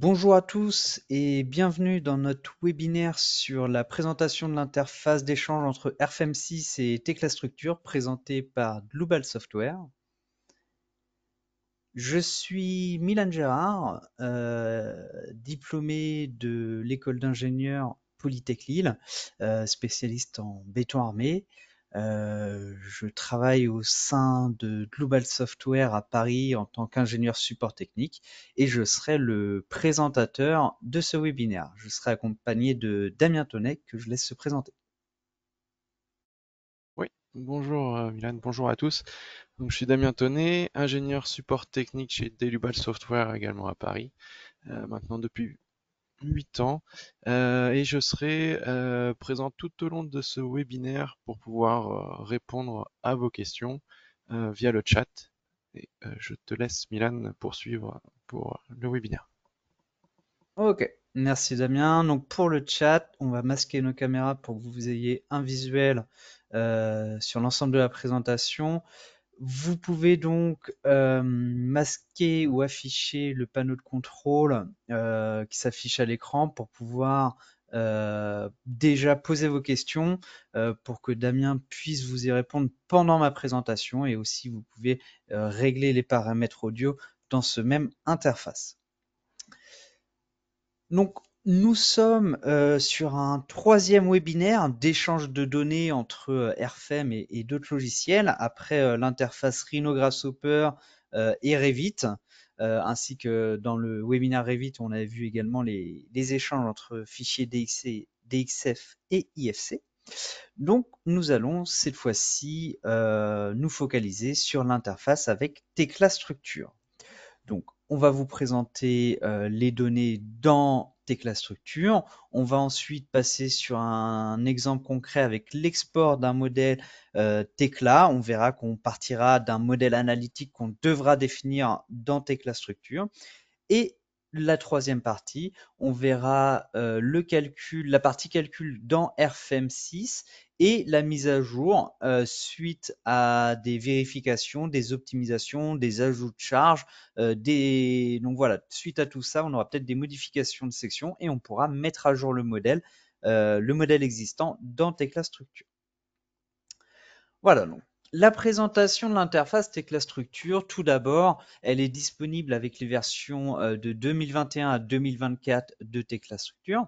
Bonjour à tous et bienvenue dans notre webinaire sur la présentation de l'interface d'échange entre RFM6 et Teclastructure présentée par Global Software. Je suis Milan Gérard, diplômé de l'école d'ingénieurs Polytech Lille, spécialiste en béton armé. Je travaille au sein de Global Software à Paris en tant qu'ingénieur support technique et je serai le présentateur de ce webinaire. Je serai accompagné de Damien Tonnet que je laisse se présenter. Oui, bonjour Milan, bonjour à tous. Donc, je suis Damien Tonnet, ingénieur support technique chez Delubal Software également à Paris, maintenant depuis 8 ans. Et je serai présent tout au long de ce webinaire pour pouvoir répondre à vos questions via le chat. Et je te laisse Milan poursuivre pour le webinaire. Ok, merci Damien. Donc pour le chat, on va masquer nos caméras pour que vous ayez un visuel sur l'ensemble de la présentation. Vous pouvez donc masquer ou afficher le panneau de contrôle qui s'affiche à l'écran pour pouvoir déjà poser vos questions pour que Damien puisse vous y répondre pendant ma présentation et aussi vous pouvez régler les paramètres audio dans ce même interface. Donc, nous sommes sur un troisième webinaire d'échange de données entre RFM et d'autres logiciels après l'interface Rhino Grasshopper et Revit, ainsi que dans le webinaire Revit, on avait vu également les échanges entre fichiers DXC, DXF et IFC. Donc, nous allons cette fois-ci nous focaliser sur l'interface avec Tecla Structure. Donc, on va vous présenter les données dans Teclastructure. On va ensuite passer sur un exemple concret avec l'export d'un modèle Tecla. On verra qu'on partira d'un modèle analytique qu'on devra définir dans Teclastructure. Et la troisième partie, on verra le calcul, la partie calcul dans RFM6 et la mise à jour suite à des vérifications, des optimisations, des ajouts de charges, donc voilà, suite à tout ça, on aura peut-être des modifications de section et on pourra mettre à jour le modèle existant dans Tecla Structure. Voilà, donc la présentation de l'interface Tecla Structure, tout d'abord, elle est disponible avec les versions de 2021 à 2024 de Tecla Structure.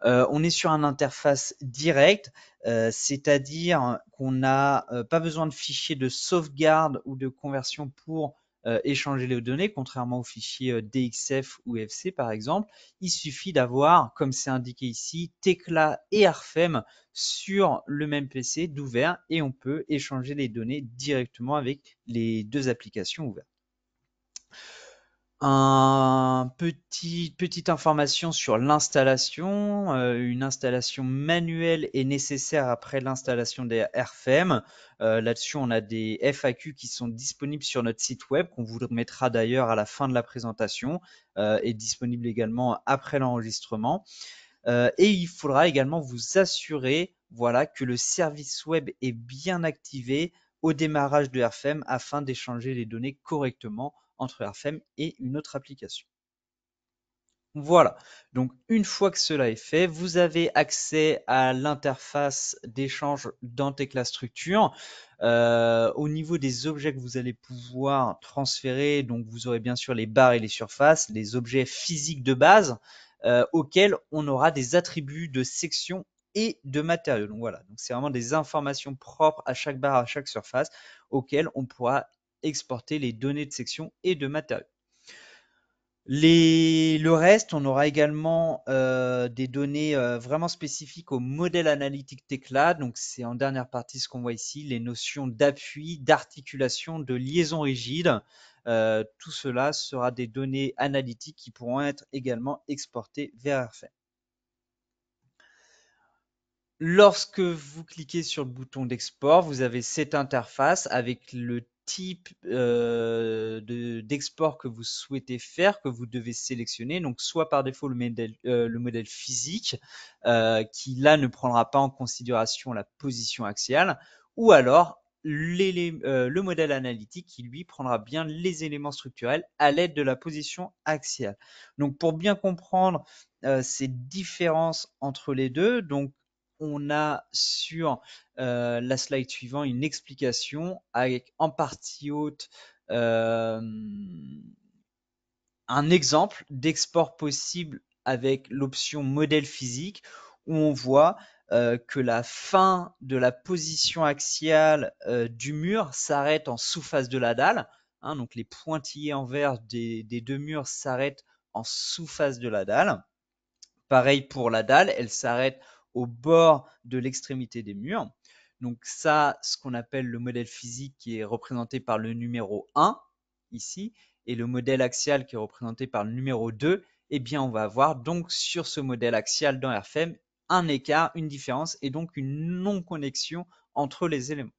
On est sur une interface directe, c'est-à-dire qu'on n'a pas besoin de fichiers de sauvegarde ou de conversion pour échanger les données, contrairement aux fichiers DXF ou FC par exemple. Il suffit d'avoir, comme c'est indiqué ici, Tecla et RFM sur le même PC d'ouvert et on peut échanger les données directement avec les deux applications ouvertes. Petite information sur l'installation. Une installation manuelle est nécessaire après l'installation des RFM. Là-dessus, on a des FAQ qui sont disponibles sur notre site web, qu'on vous remettra d'ailleurs à la fin de la présentation, et disponible également après l'enregistrement. Et il faudra également vous assurer, voilà, que le service web est bien activé au démarrage de RFM afin d'échanger les données correctement entre RFM et une autre application. Voilà, donc une fois que cela est fait, vous avez accès à l'interface d'échange dans Tecla Structure. Au niveau des objets que vous allez pouvoir transférer, donc vous aurez bien sûr les barres et les surfaces, les objets physiques de base, auxquels on aura des attributs de section et de matériaux. Donc voilà, donc c'est vraiment des informations propres à chaque barre, à chaque surface, auxquelles on pourra exporter les données de section et de matériaux. Le reste, on aura également des données vraiment spécifiques au modèle analytique Tecla. Donc, c'est en dernière partie ce qu'on voit ici, les notions d'appui, d'articulation, de liaison rigide. Tout cela sera des données analytiques qui pourront être également exportées vers RFM. Lorsque vous cliquez sur le bouton d'export, vous avez cette interface avec le type d'export que vous souhaitez faire, que vous devez sélectionner. Donc, soit par défaut le modèle physique, qui là ne prendra pas en considération la position axiale, ou alors le modèle analytique qui, lui, prendra bien les éléments structurels à l'aide de la position axiale. Donc, pour bien comprendre ces différences entre les deux, donc, on a sur la slide suivante une explication avec en partie haute un exemple d'export possible avec l'option modèle physique où on voit que la fin de la position axiale du mur s'arrête en sous-face de la dalle. Hein, donc les pointillés en vert des deux murs s'arrêtent en sous-face de la dalle. Pareil pour la dalle, elle s'arrête au bord de l'extrémité des murs. Donc ça, ce qu'on appelle le modèle physique qui est représenté par le numéro 1 ici, et le modèle axial qui est représenté par le numéro 2, eh bien on va avoir donc sur ce modèle axial dans RFM un écart, une différence et donc une non-connexion entre les éléments.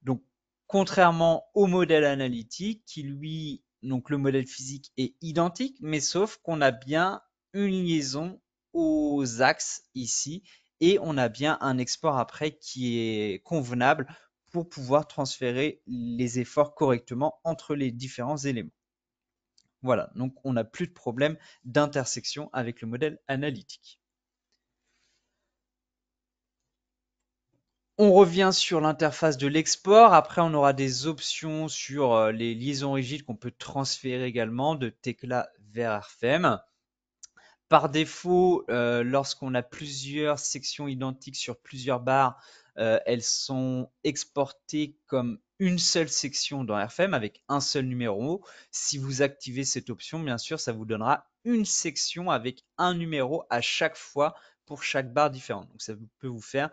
Donc contrairement au modèle analytique qui lui, donc le modèle physique est identique, mais sauf qu'on a bien une liaison aux axes ici et on a bien un export après qui est convenable pour pouvoir transférer les efforts correctement entre les différents éléments. Voilà, donc on n'a plus de problème d'intersection avec le modèle analytique. On revient sur l'interface de l'export. Après, on aura des options sur les liaisons rigides qu'on peut transférer également de Tekla vers RFM. Par défaut, lorsqu'on a plusieurs sections identiques sur plusieurs barres, elles sont exportées comme une seule section dans RFM avec un seul numéro. Si vous activez cette option, bien sûr, ça vous donnera une section avec un numéro à chaque fois pour chaque barre différente. Donc ça peut vous faire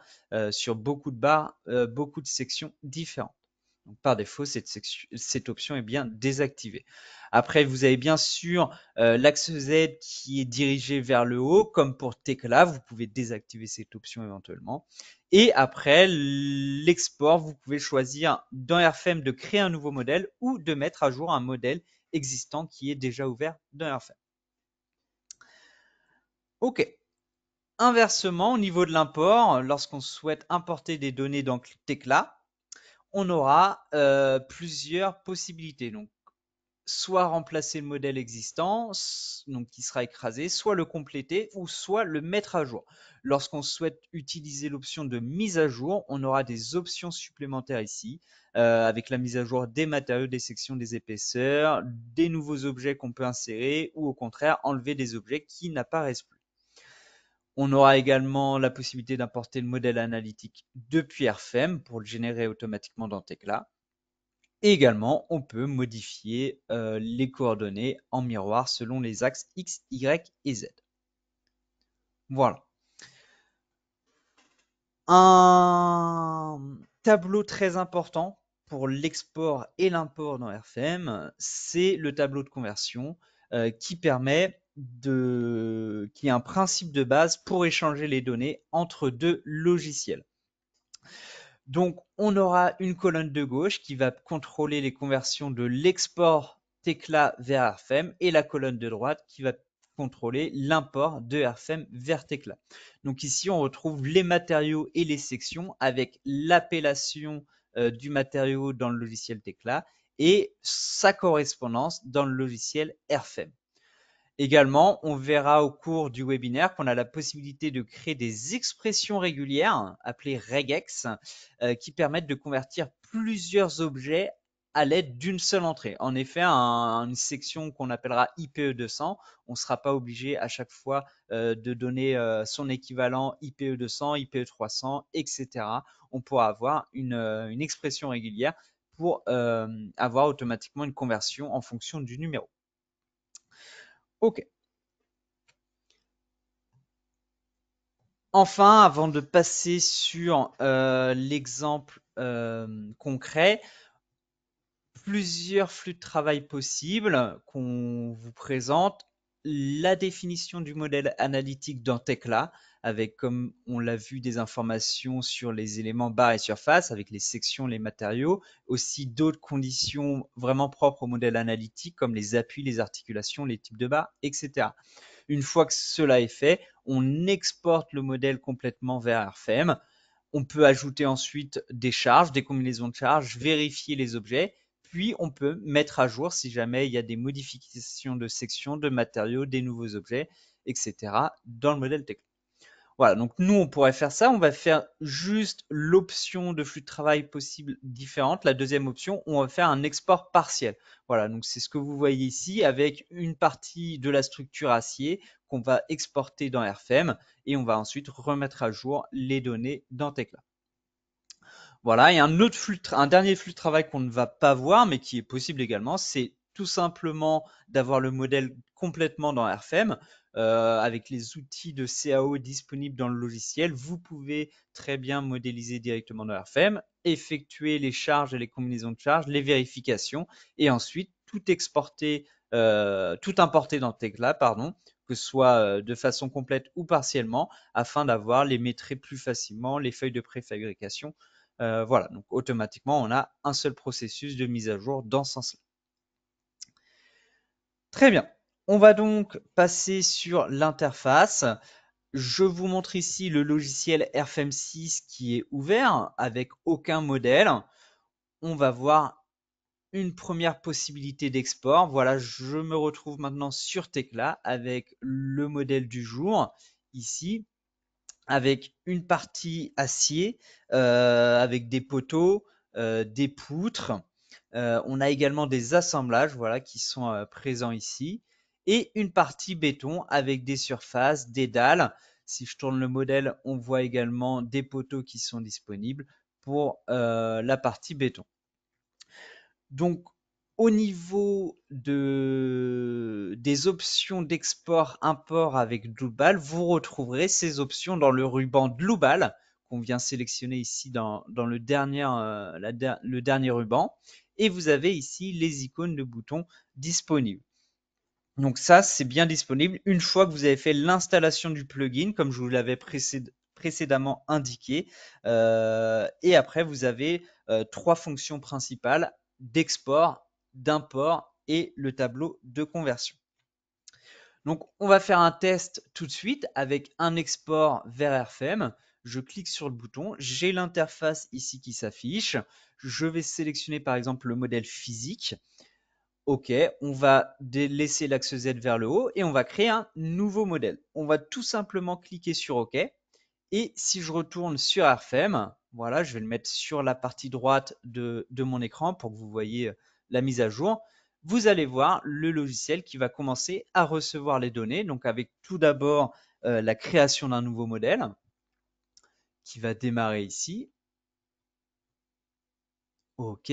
sur beaucoup de barres, beaucoup de sections différentes. Donc, par défaut, cette option est bien désactivée. Après, vous avez bien sûr l'axe Z qui est dirigé vers le haut, comme pour Tekla, vous pouvez désactiver cette option éventuellement. Et après, l'export, vous pouvez choisir dans RFM de créer un nouveau modèle ou de mettre à jour un modèle existant qui est déjà ouvert dans RFM. OK. Inversement, au niveau de l'import, lorsqu'on souhaite importer des données dans Tekla, on aura plusieurs possibilités. Donc, soit remplacer le modèle existant, donc qui sera écrasé, soit le compléter ou soit le mettre à jour. Lorsqu'on souhaite utiliser l'option de mise à jour, on aura des options supplémentaires ici, avec la mise à jour des matériaux, des sections, des épaisseurs, des nouveaux objets qu'on peut insérer ou au contraire enlever des objets qui n'apparaissent plus. On aura également la possibilité d'importer le modèle analytique depuis RFM pour le générer automatiquement dans Tekla. Et également, on peut modifier les coordonnées en miroir selon les axes X, Y et Z. Voilà. Un tableau très important pour l'export et l'import dans RFM, c'est le tableau de conversion qui permet qui est un principe de base pour échanger les données entre deux logiciels. Donc, on aura une colonne de gauche qui va contrôler les conversions de l'export Tekla vers RFM et la colonne de droite qui va contrôler l'import de RFM vers Tekla. Donc ici, on retrouve les matériaux et les sections avec l'appellation du matériau dans le logiciel Tekla et sa correspondance dans le logiciel RFM. Également, on verra au cours du webinaire qu'on a la possibilité de créer des expressions régulières appelées regex qui permettent de convertir plusieurs objets à l'aide d'une seule entrée. En effet, une section qu'on appellera IPE200, on ne sera pas obligé à chaque fois de donner son équivalent IPE200, IPE300, etc. On pourra avoir une expression régulière pour avoir automatiquement une conversion en fonction du numéro. OK. Enfin, avant de passer sur l'exemple concret, plusieurs flux de travail possibles qu'on vous présente. La définition du modèle analytique dans Tekla, avec, comme on l'a vu, des informations sur les éléments barres et surface, avec les sections, les matériaux, aussi d'autres conditions vraiment propres au modèle analytique, comme les appuis, les articulations, les types de barres, etc. Une fois que cela est fait, on exporte le modèle complètement vers RFM. On peut ajouter ensuite des charges, des combinaisons de charges, vérifier les objets, puis on peut mettre à jour si jamais il y a des modifications de sections, de matériaux, des nouveaux objets, etc. dans le modèle Tecla. Voilà, donc nous, on pourrait faire ça. On va faire juste l'option de flux de travail possible différente. La deuxième option, on va faire un export partiel. Voilà, donc c'est ce que vous voyez ici avec une partie de la structure acier qu'on va exporter dans RFM et on va ensuite remettre à jour les données dans Tecla. Voilà, et un dernier flux de travail qu'on ne va pas voir, mais qui est possible également, c'est tout simplement d'avoir le modèle complètement dans RFM. Avec les outils de CAO disponibles dans le logiciel, vous pouvez très bien modéliser directement dans RFM, effectuer les charges et les combinaisons de charges, les vérifications, et ensuite tout exporter, tout importer dans Tecla, pardon, que ce soit de façon complète ou partiellement, afin d'avoir les métriques plus facilement, les feuilles de préfabrication. Voilà, donc automatiquement, on a un seul processus de mise à jour dans ce sens-là. Très bien. On va donc passer sur l'interface. Je vous montre ici le logiciel RFM6 qui est ouvert avec aucun modèle. On va voir une première possibilité d'export. Voilà, je me retrouve maintenant sur Tecla avec le modèle du jour ici, avec une partie acier, avec des poteaux, des poutres. On a également des assemblages, voilà, qui sont présents ici, et une partie béton avec des surfaces, des dalles. Si je tourne le modèle, on voit également des poteaux qui sont disponibles pour la partie béton. Donc, au niveau des options d'export-import avec Drupal, vous retrouverez ces options dans le ruban Drupal qu'on vient sélectionner ici dans le dernier ruban. Et vous avez ici les icônes de boutons disponibles. Donc ça, c'est bien disponible une fois que vous avez fait l'installation du plugin, comme je vous l'avais précédemment indiqué. Et après, vous avez trois fonctions principales d'export, d'import et le tableau de conversion. Donc, on va faire un test tout de suite avec un export vers RFM. Je clique sur le bouton, j'ai l'interface ici qui s'affiche. Je vais sélectionner par exemple le modèle physique. OK, on va laisser l'axe Z vers le haut et on va créer un nouveau modèle. On va tout simplement cliquer sur OK. Et si je retourne sur RFM, voilà, je vais le mettre sur la partie droite de mon écran pour que vous voyez la mise à jour. Vous allez voir le logiciel qui va commencer à recevoir les données. Donc avec tout d'abord la création d'un nouveau modèle qui va démarrer ici. OK.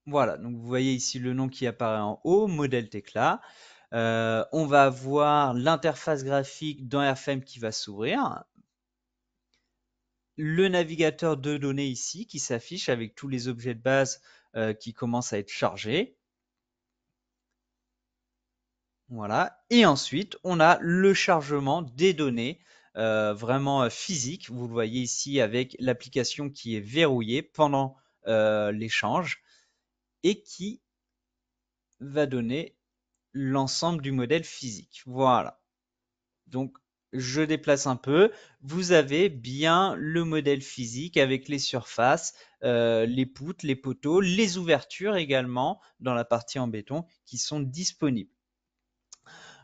Voilà, donc vous voyez ici le nom qui apparaît en haut, modèle Tecla. On va avoir l'interface graphique dans RFM qui va s'ouvrir. Le navigateur de données ici qui s'affiche avec tous les objets de base qui commencent à être chargés. Voilà. Et ensuite, on a le chargement des données vraiment physiques. Vous le voyez ici avec l'application qui est verrouillée pendant l'échange et qui va donner l'ensemble du modèle physique. Voilà. Donc, je déplace un peu. Vous avez bien le modèle physique avec les surfaces, les poutres, les poteaux, les ouvertures également dans la partie en béton qui sont disponibles.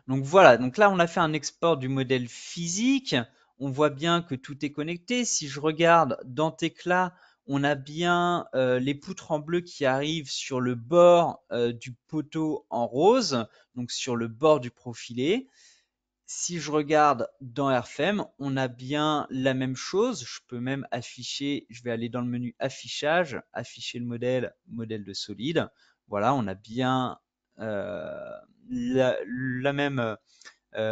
Donc voilà, donc là on a fait un export du modèle physique. On voit bien que tout est connecté. Si je regarde dans Tecla, on a bien les poutres en bleu qui arrivent sur le bord du poteau en rose, donc sur le bord du profilé. Si je regarde dans RFM, on a bien la même chose. Je peux même afficher, je vais aller dans le menu affichage, afficher le modèle, modèle de solide. Voilà, on a bien la même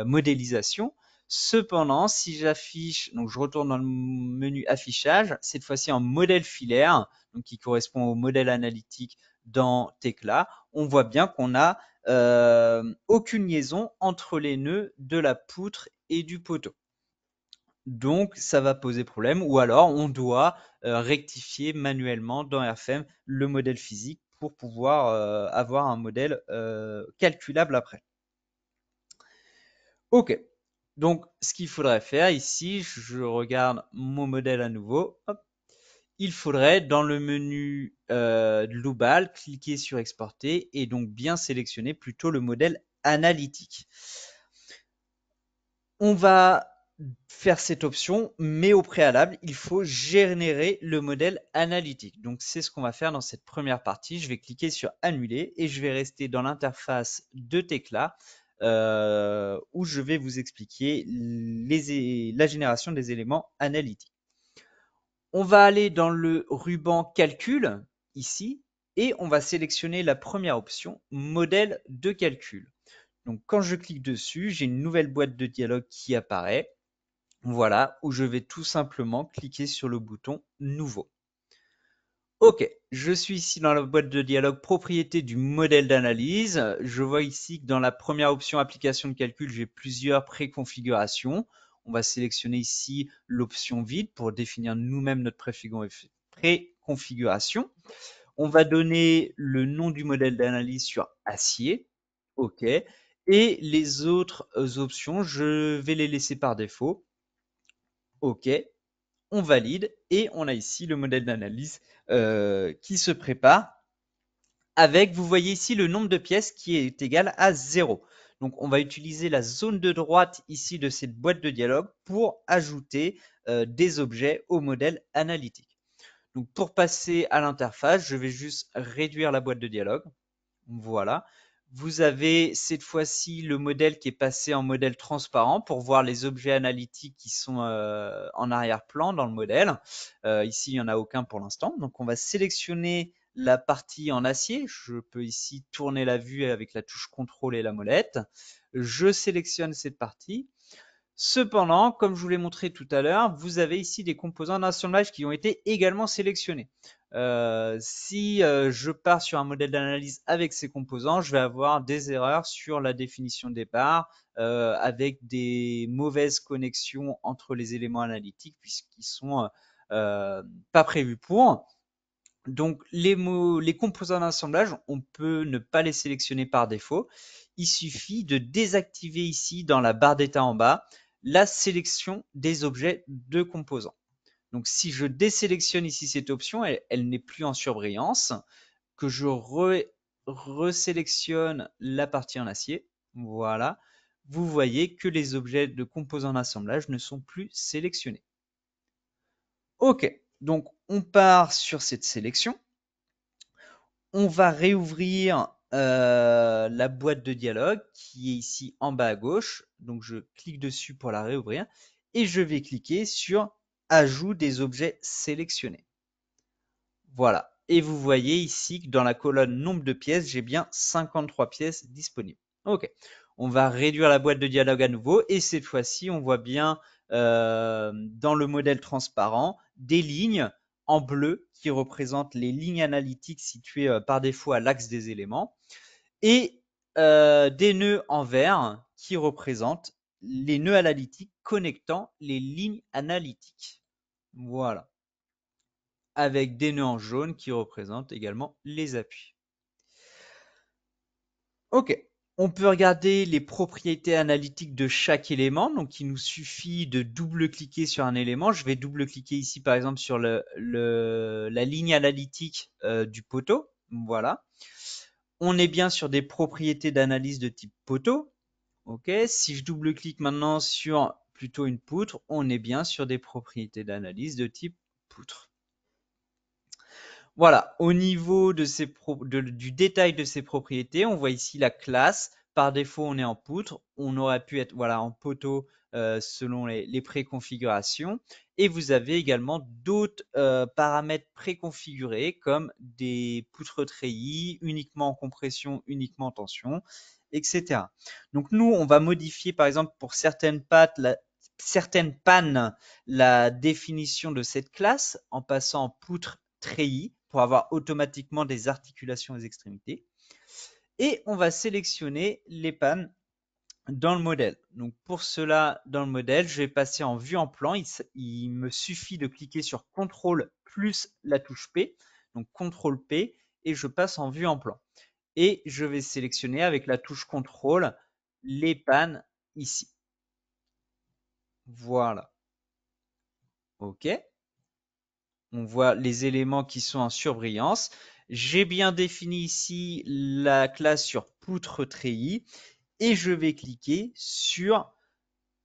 modélisation. Cependant, si j'affiche, donc je retourne dans le menu affichage, cette fois-ci en modèle filaire, donc qui correspond au modèle analytique dans Tecla, on voit bien qu'on a aucune liaison entre les nœuds de la poutre et du poteau. Donc, ça va poser problème, ou alors on doit rectifier manuellement dans RFM le modèle physique pour pouvoir avoir un modèle calculable après. Ok, Donc, ce qu'il faudrait faire ici, je regarde mon modèle à nouveau. Hop. Il faudrait, dans le menu global, cliquer sur exporter et donc bien sélectionner plutôt le modèle analytique. On va faire cette option, mais au préalable, il faut générer le modèle analytique. Donc, c'est ce qu'on va faire dans cette première partie. Je vais cliquer sur annuler et je vais rester dans l'interface de Tekla où je vais vous expliquer la génération des éléments analytiques. On va aller dans le ruban calcul ici et on va sélectionner la première option, modèle de calcul. Donc, quand je clique dessus, j'ai une nouvelle boîte de dialogue qui apparaît. Voilà, où je vais tout simplement cliquer sur le bouton nouveau. Ok, je suis ici dans la boîte de dialogue propriété du modèle d'analyse. Je vois ici que dans la première option application de calcul, j'ai plusieurs préconfigurations. On va sélectionner ici l'option vide pour définir nous-mêmes notre préconfiguration. On va donner le nom du modèle d'analyse sur acier. Ok. Et les autres options, je vais les laisser par défaut. Ok, on valide et on a ici le modèle d'analyse qui se prépare avec, vous voyez ici le nombre de pièces qui est égal à 0. Donc on va utiliser la zone de droite ici de cette boîte de dialogue pour ajouter des objets au modèle analytique. Donc pour passer à l'interface, je vais juste réduire la boîte de dialogue. Voilà. Vous avez cette fois-ci le modèle qui est passé en modèle transparent pour voir les objets analytiques qui sont en arrière-plan dans le modèle. Ici, il n'y en a aucun pour l'instant. Donc, on va sélectionner la partie en acier. Je peux ici tourner la vue avec la touche contrôle et la molette. Je sélectionne cette partie. Cependant, comme je vous l'ai montré tout à l'heure, vous avez ici des composants d'assemblage qui ont été également sélectionnés. Si je pars sur un modèle d'analyse avec ces composants, je vais avoir des erreurs sur la définition de départ, avec des mauvaises connexions entre les éléments analytiques puisqu'ils sont pas prévus pour. Donc les composants d'assemblage, on peut ne pas les sélectionner par défaut. Il suffit de désactiver ici dans la barre d'état en bas la sélection des objets de composants. Donc si je désélectionne ici cette option, elle n'est plus en surbrillance, que je resélectionne la partie en acier, voilà, vous voyez que les objets de composants d'assemblage ne sont plus sélectionnés. Ok, donc on part sur cette sélection. On va réouvrir la boîte de dialogue qui est ici en bas à gauche. Donc je clique dessus pour la réouvrir et je vais cliquer sur ajout des objets sélectionnés. Voilà. Et vous voyez ici que dans la colonne nombre de pièces, j'ai bien 53 pièces disponibles. Ok. On va réduire la boîte de dialogue à nouveau et cette fois-ci, on voit bien dans le modèle transparent des lignes en bleu qui représentent les lignes analytiques situées par défaut à l'axe des éléments et des nœuds en vert qui représentent les nœuds analytiques connectant les lignes analytiques. Voilà, avec des nœuds en jaune qui représentent également les appuis. Ok, on peut regarder les propriétés analytiques de chaque élément. Donc, il nous suffit de double-cliquer sur un élément. Je vais double-cliquer ici, par exemple, sur la ligne analytique du poteau. Voilà. On est bien sur des propriétés d'analyse de type poteau. Ok, si je double-clique maintenant sur plutôt une poutre, on est bien sur des propriétés d'analyse de type poutre. Voilà, au niveau de du détail de ces propriétés, on voit ici la classe. Par défaut, on est en poutre. On aurait pu être voilà, en poteau selon les préconfigurations. Et vous avez également d'autres paramètres préconfigurés comme des poutres treillis, uniquement en compression, uniquement en tension, etc. Donc nous, on va modifier par exemple pour certaines pannes la définition de cette classe en passant en poutre treillis pour avoir automatiquement des articulations aux extrémités. Et on va sélectionner les pannes dans le modèle. Donc pour cela, dans le modèle, je vais passer en vue en plan. Il me suffit de cliquer sur CTRL plus la touche P, donc CTRL P, et je passe en vue en plan. Et je vais sélectionner avec la touche CTRL les pannes ici. Voilà. OK. On voit les éléments qui sont en surbrillance. J'ai bien défini ici la classe sur poutre treillis et je vais cliquer sur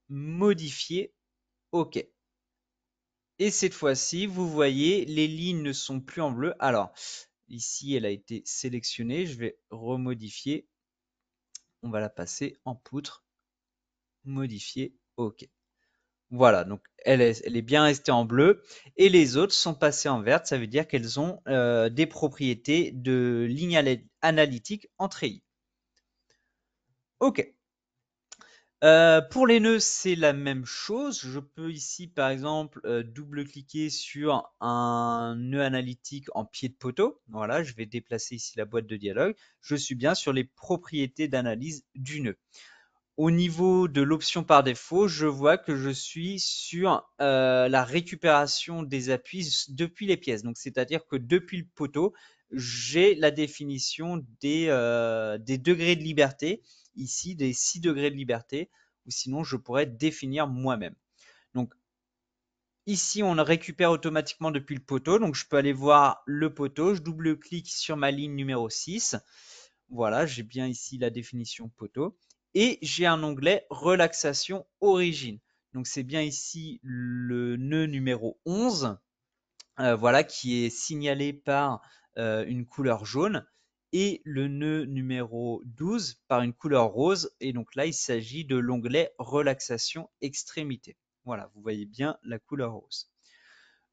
modifier OK. Et cette fois-ci, vous voyez, les lignes ne sont plus en bleu. Alors, ici, elle a été sélectionnée. Je vais remodifier. On va la passer en poutre. Modifier. OK. Voilà, donc elle est bien restée en bleu. Et les autres sont passées en verte. Ça veut dire qu'elles ont des propriétés de ligne analytique en treillis. OK. Pour les nœuds, c'est la même chose. Je peux ici, par exemple, double-cliquer sur un nœud analytique en pied de poteau. Voilà, je vais déplacer ici la boîte de dialogue. Je suis bien sur les propriétés d'analyse du nœud. Au niveau de l'option par défaut, je vois que je suis sur la récupération des appuis depuis les pièces. Donc, c'est-à-dire que depuis le poteau, j'ai la définition des degrés de liberté, ici des 6 degrés de liberté, ou sinon je pourrais définir moi-même. Donc, ici, on le récupère automatiquement depuis le poteau. Donc, je peux aller voir le poteau. Je double-clique sur ma ligne numéro 6. Voilà, j'ai bien ici la définition poteau. Et j'ai un onglet relaxation origine. Donc, c'est bien ici le nœud numéro 11, voilà, qui est signalé par une couleur jaune. Et le nœud numéro 12 par une couleur rose. Et donc là, il s'agit de l'onglet relaxation extrémité. Voilà, vous voyez bien la couleur rose.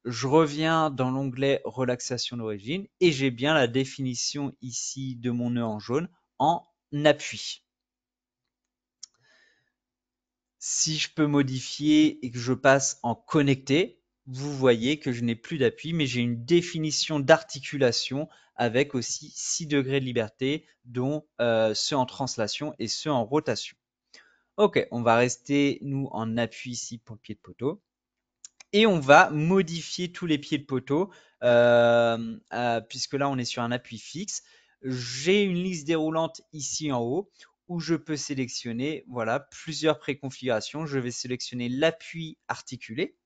Je reviens dans l'onglet relaxation d'origine et j'ai bien la définition ici de mon nœud en jaune en appui. Si je peux modifier et que je passe en connecté, vous voyez que je n'ai plus d'appui, mais j'ai une définition d'articulation avec aussi 6 degrés de liberté, dont ceux en translation et ceux en rotation. Ok, on va rester, nous, en appui ici pour le pied de poteau. Et on va modifier tous les pieds de poteau, puisque là, on est sur un appui fixe. J'ai une liste déroulante ici en haut où je peux sélectionner voilà, plusieurs préconfigurations. Je vais sélectionner l'appui articulé.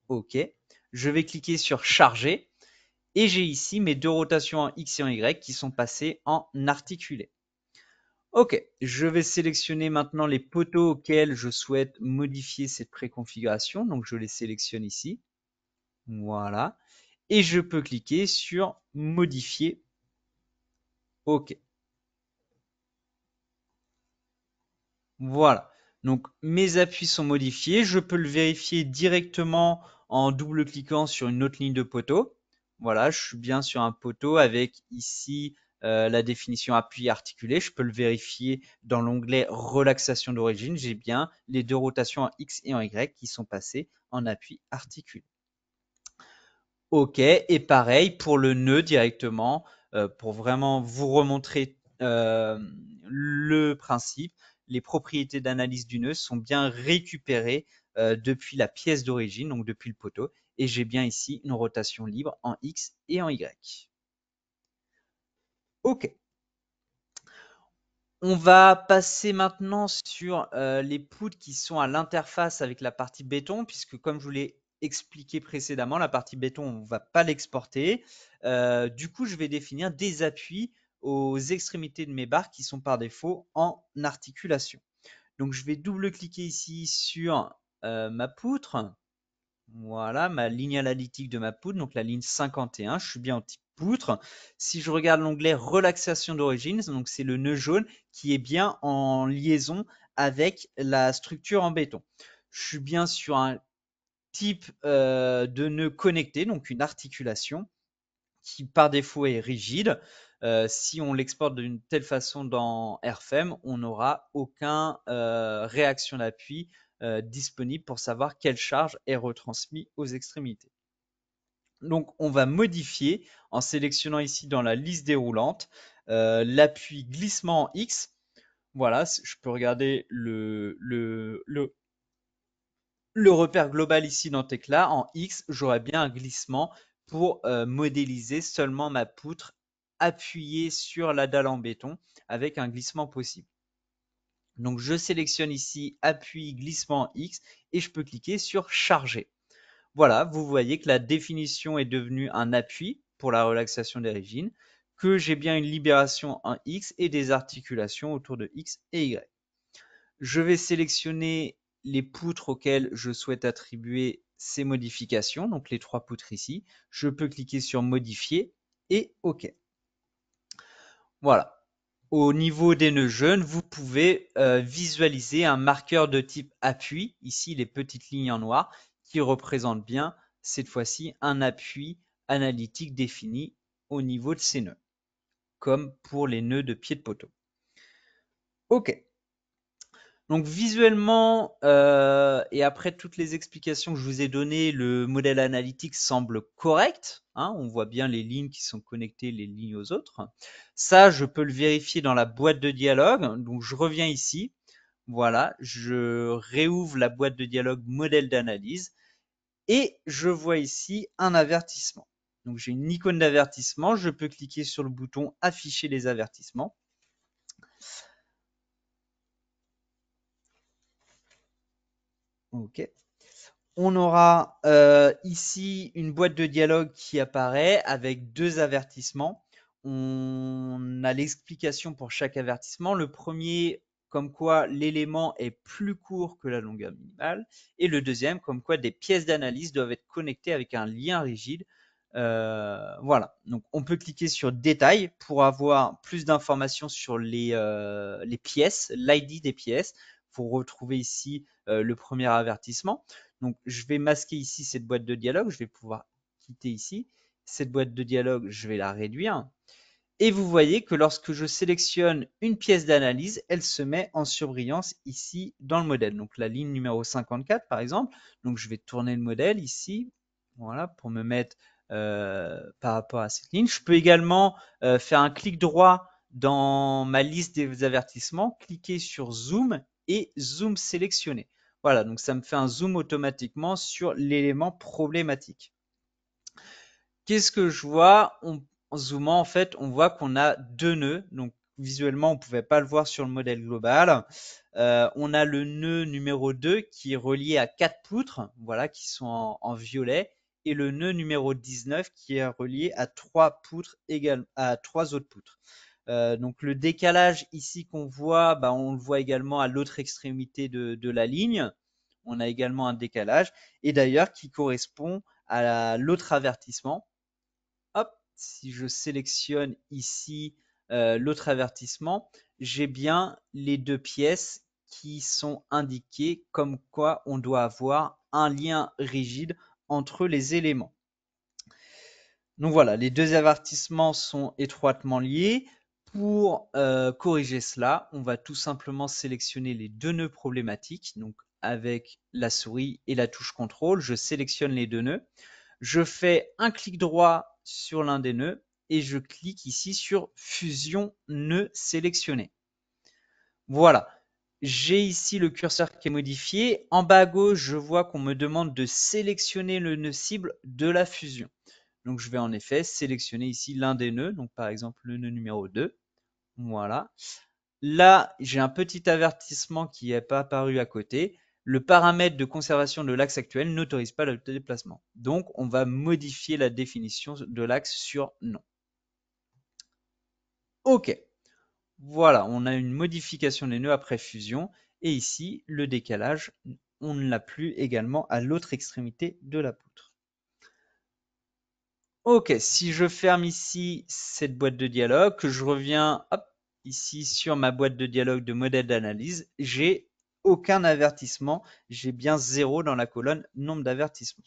OK. Je vais cliquer sur charger. Et j'ai ici mes deux rotations en X et en Y qui sont passées en articulé. OK, je vais sélectionner maintenant les poteaux auxquels je souhaite modifier cette préconfiguration. Donc, je les sélectionne ici. Voilà. Et je peux cliquer sur modifier. OK. Voilà. Donc mes appuis sont modifiés. Je peux le vérifier directement en double-cliquant sur une autre ligne de poteau. Voilà, je suis bien sur un poteau avec ici la définition appui articulé. Je peux le vérifier dans l'onglet relaxation d'origine. J'ai bien les deux rotations en X et en Y qui sont passées en appui articulé. OK, et pareil pour le nœud directement, pour vraiment vous remontrer le principe. Les propriétés d'analyse du nœud sont bien récupérées depuis la pièce d'origine, donc depuis le poteau, et j'ai bien ici une rotation libre en X et en Y. OK. On va passer maintenant sur les poutres qui sont à l'interface avec la partie béton, puisque comme je vous l'ai expliqué précédemment, la partie béton, on ne va pas l'exporter. Du coup, je vais définir des appuis aux extrémités de mes barres qui sont par défaut en articulation. Donc, je vais double-cliquer ici sur ma poutre. Voilà, ma ligne analytique de ma poutre, donc la ligne 51, je suis bien en type poutre. Si je regarde l'onglet relaxation d'origine, donc c'est le nœud jaune qui est bien en liaison avec la structure en béton. Je suis bien sur un type de nœud connecté, donc une articulation qui par défaut est rigide. Si on l'exporte d'une telle façon dans RFEM, on n'aura aucun réaction d'appui disponible pour savoir quelle charge est retransmise aux extrémités. Donc, on va modifier en sélectionnant ici dans la liste déroulante l'appui glissement en X. Voilà, je peux regarder le repère global ici dans Tecla. En X, j'aurai bien un glissement pour modéliser seulement ma poutre appuyée sur la dalle en béton avec un glissement possible. Donc je sélectionne ici appui glissement X et je peux cliquer sur charger. Voilà, vous voyez que la définition est devenue un appui pour la relaxation des régines, que j'ai bien une libération en X et des articulations autour de X et Y. Je vais sélectionner les poutres auxquelles je souhaite attribuer ces modifications, donc les 3 poutres ici. Je peux cliquer sur modifier et OK. Voilà. Au niveau des nœuds jeunes, vous pouvez visualiser un marqueur de type appui, ici les petites lignes en noir, qui représentent bien cette fois-ci un appui analytique défini au niveau de ces nœuds, comme pour les nœuds de pied de poteau. OK. Donc visuellement, et après toutes les explications que je vous ai données, le modèle analytique semble correct, hein. On voit bien les lignes qui sont connectées les lignes aux autres. Ça, je peux le vérifier dans la boîte de dialogue. Donc je reviens ici. Voilà, je réouvre la boîte de dialogue modèle d'analyse et je vois ici un avertissement. Donc j'ai une icône d'avertissement. Je peux cliquer sur le bouton afficher les avertissements. OK. On aura ici une boîte de dialogue qui apparaît avec 2 avertissements. On a l'explication pour chaque avertissement. Le premier, comme quoi l'élément est plus court que la longueur minimale. Et le deuxième, comme quoi des pièces d'analyse doivent être connectées avec un lien rigide. Voilà, donc on peut cliquer sur détail pour avoir plus d'informations sur les pièces, l'ID des pièces. Vous retrouvez ici le premier avertissement. Donc, je vais masquer ici cette boîte de dialogue. Je vais pouvoir quitter ici. Cette boîte de dialogue, je vais la réduire. Et vous voyez que lorsque je sélectionne une pièce d'analyse, elle se met en surbrillance ici dans le modèle. Donc, la ligne numéro 54, par exemple. Donc, je vais tourner le modèle ici. Voilà, pour me mettre par rapport à cette ligne. Je peux également faire un clic droit dans ma liste des avertissements, cliquer sur Zoom et Zoom sélectionné. Voilà, donc ça me fait un zoom automatiquement sur l'élément problématique. Qu'est-ce que je vois en zoomant, en fait, on voit qu'on a 2 nœuds. Donc visuellement, on ne pouvait pas le voir sur le modèle global. On a le nœud numéro 2 qui est relié à 4 poutres, voilà, qui sont en violet, et le nœud numéro 19 qui est relié à 3 poutres également, à 3 autres poutres. Donc le décalage ici qu'on voit, bah, on le voit également à l'autre extrémité de la ligne. On a également un décalage, et d'ailleurs qui correspond à l'autre avertissement. Hop, si je sélectionne ici l'autre avertissement, j'ai bien les 2 pièces qui sont indiquées comme quoi on doit avoir un lien rigide entre les éléments. Donc voilà, les 2 avertissements sont étroitement liés. Pour corriger cela, on va tout simplement sélectionner les 2 nœuds problématiques. Donc avec la souris et la touche contrôle, je sélectionne les 2 nœuds. Je fais un clic droit sur l'un des nœuds et je clique ici sur fusion nœud sélectionné. Voilà. J'ai ici le curseur qui est modifié. En bas à gauche, je vois qu'on me demande de sélectionner le nœud cible de la fusion. Donc, je vais en effet sélectionner ici l'un des nœuds, donc par exemple le nœud numéro 2. Voilà. Là, j'ai un petit avertissement qui n'est pas apparu à côté. Le paramètre de conservation de l'axe actuel n'autorise pas le déplacement. Donc, on va modifier la définition de l'axe sur non. OK. Voilà, on a une modification des nœuds après fusion. Et ici, le décalage, on ne l'a plus également à l'autre extrémité de la poutre. OK, si je ferme ici cette boîte de dialogue, que je reviens hop, ici sur ma boîte de dialogue de modèle d'analyse, j'ai aucun avertissement. J'ai bien 0 dans la colonne nombre d'avertissements.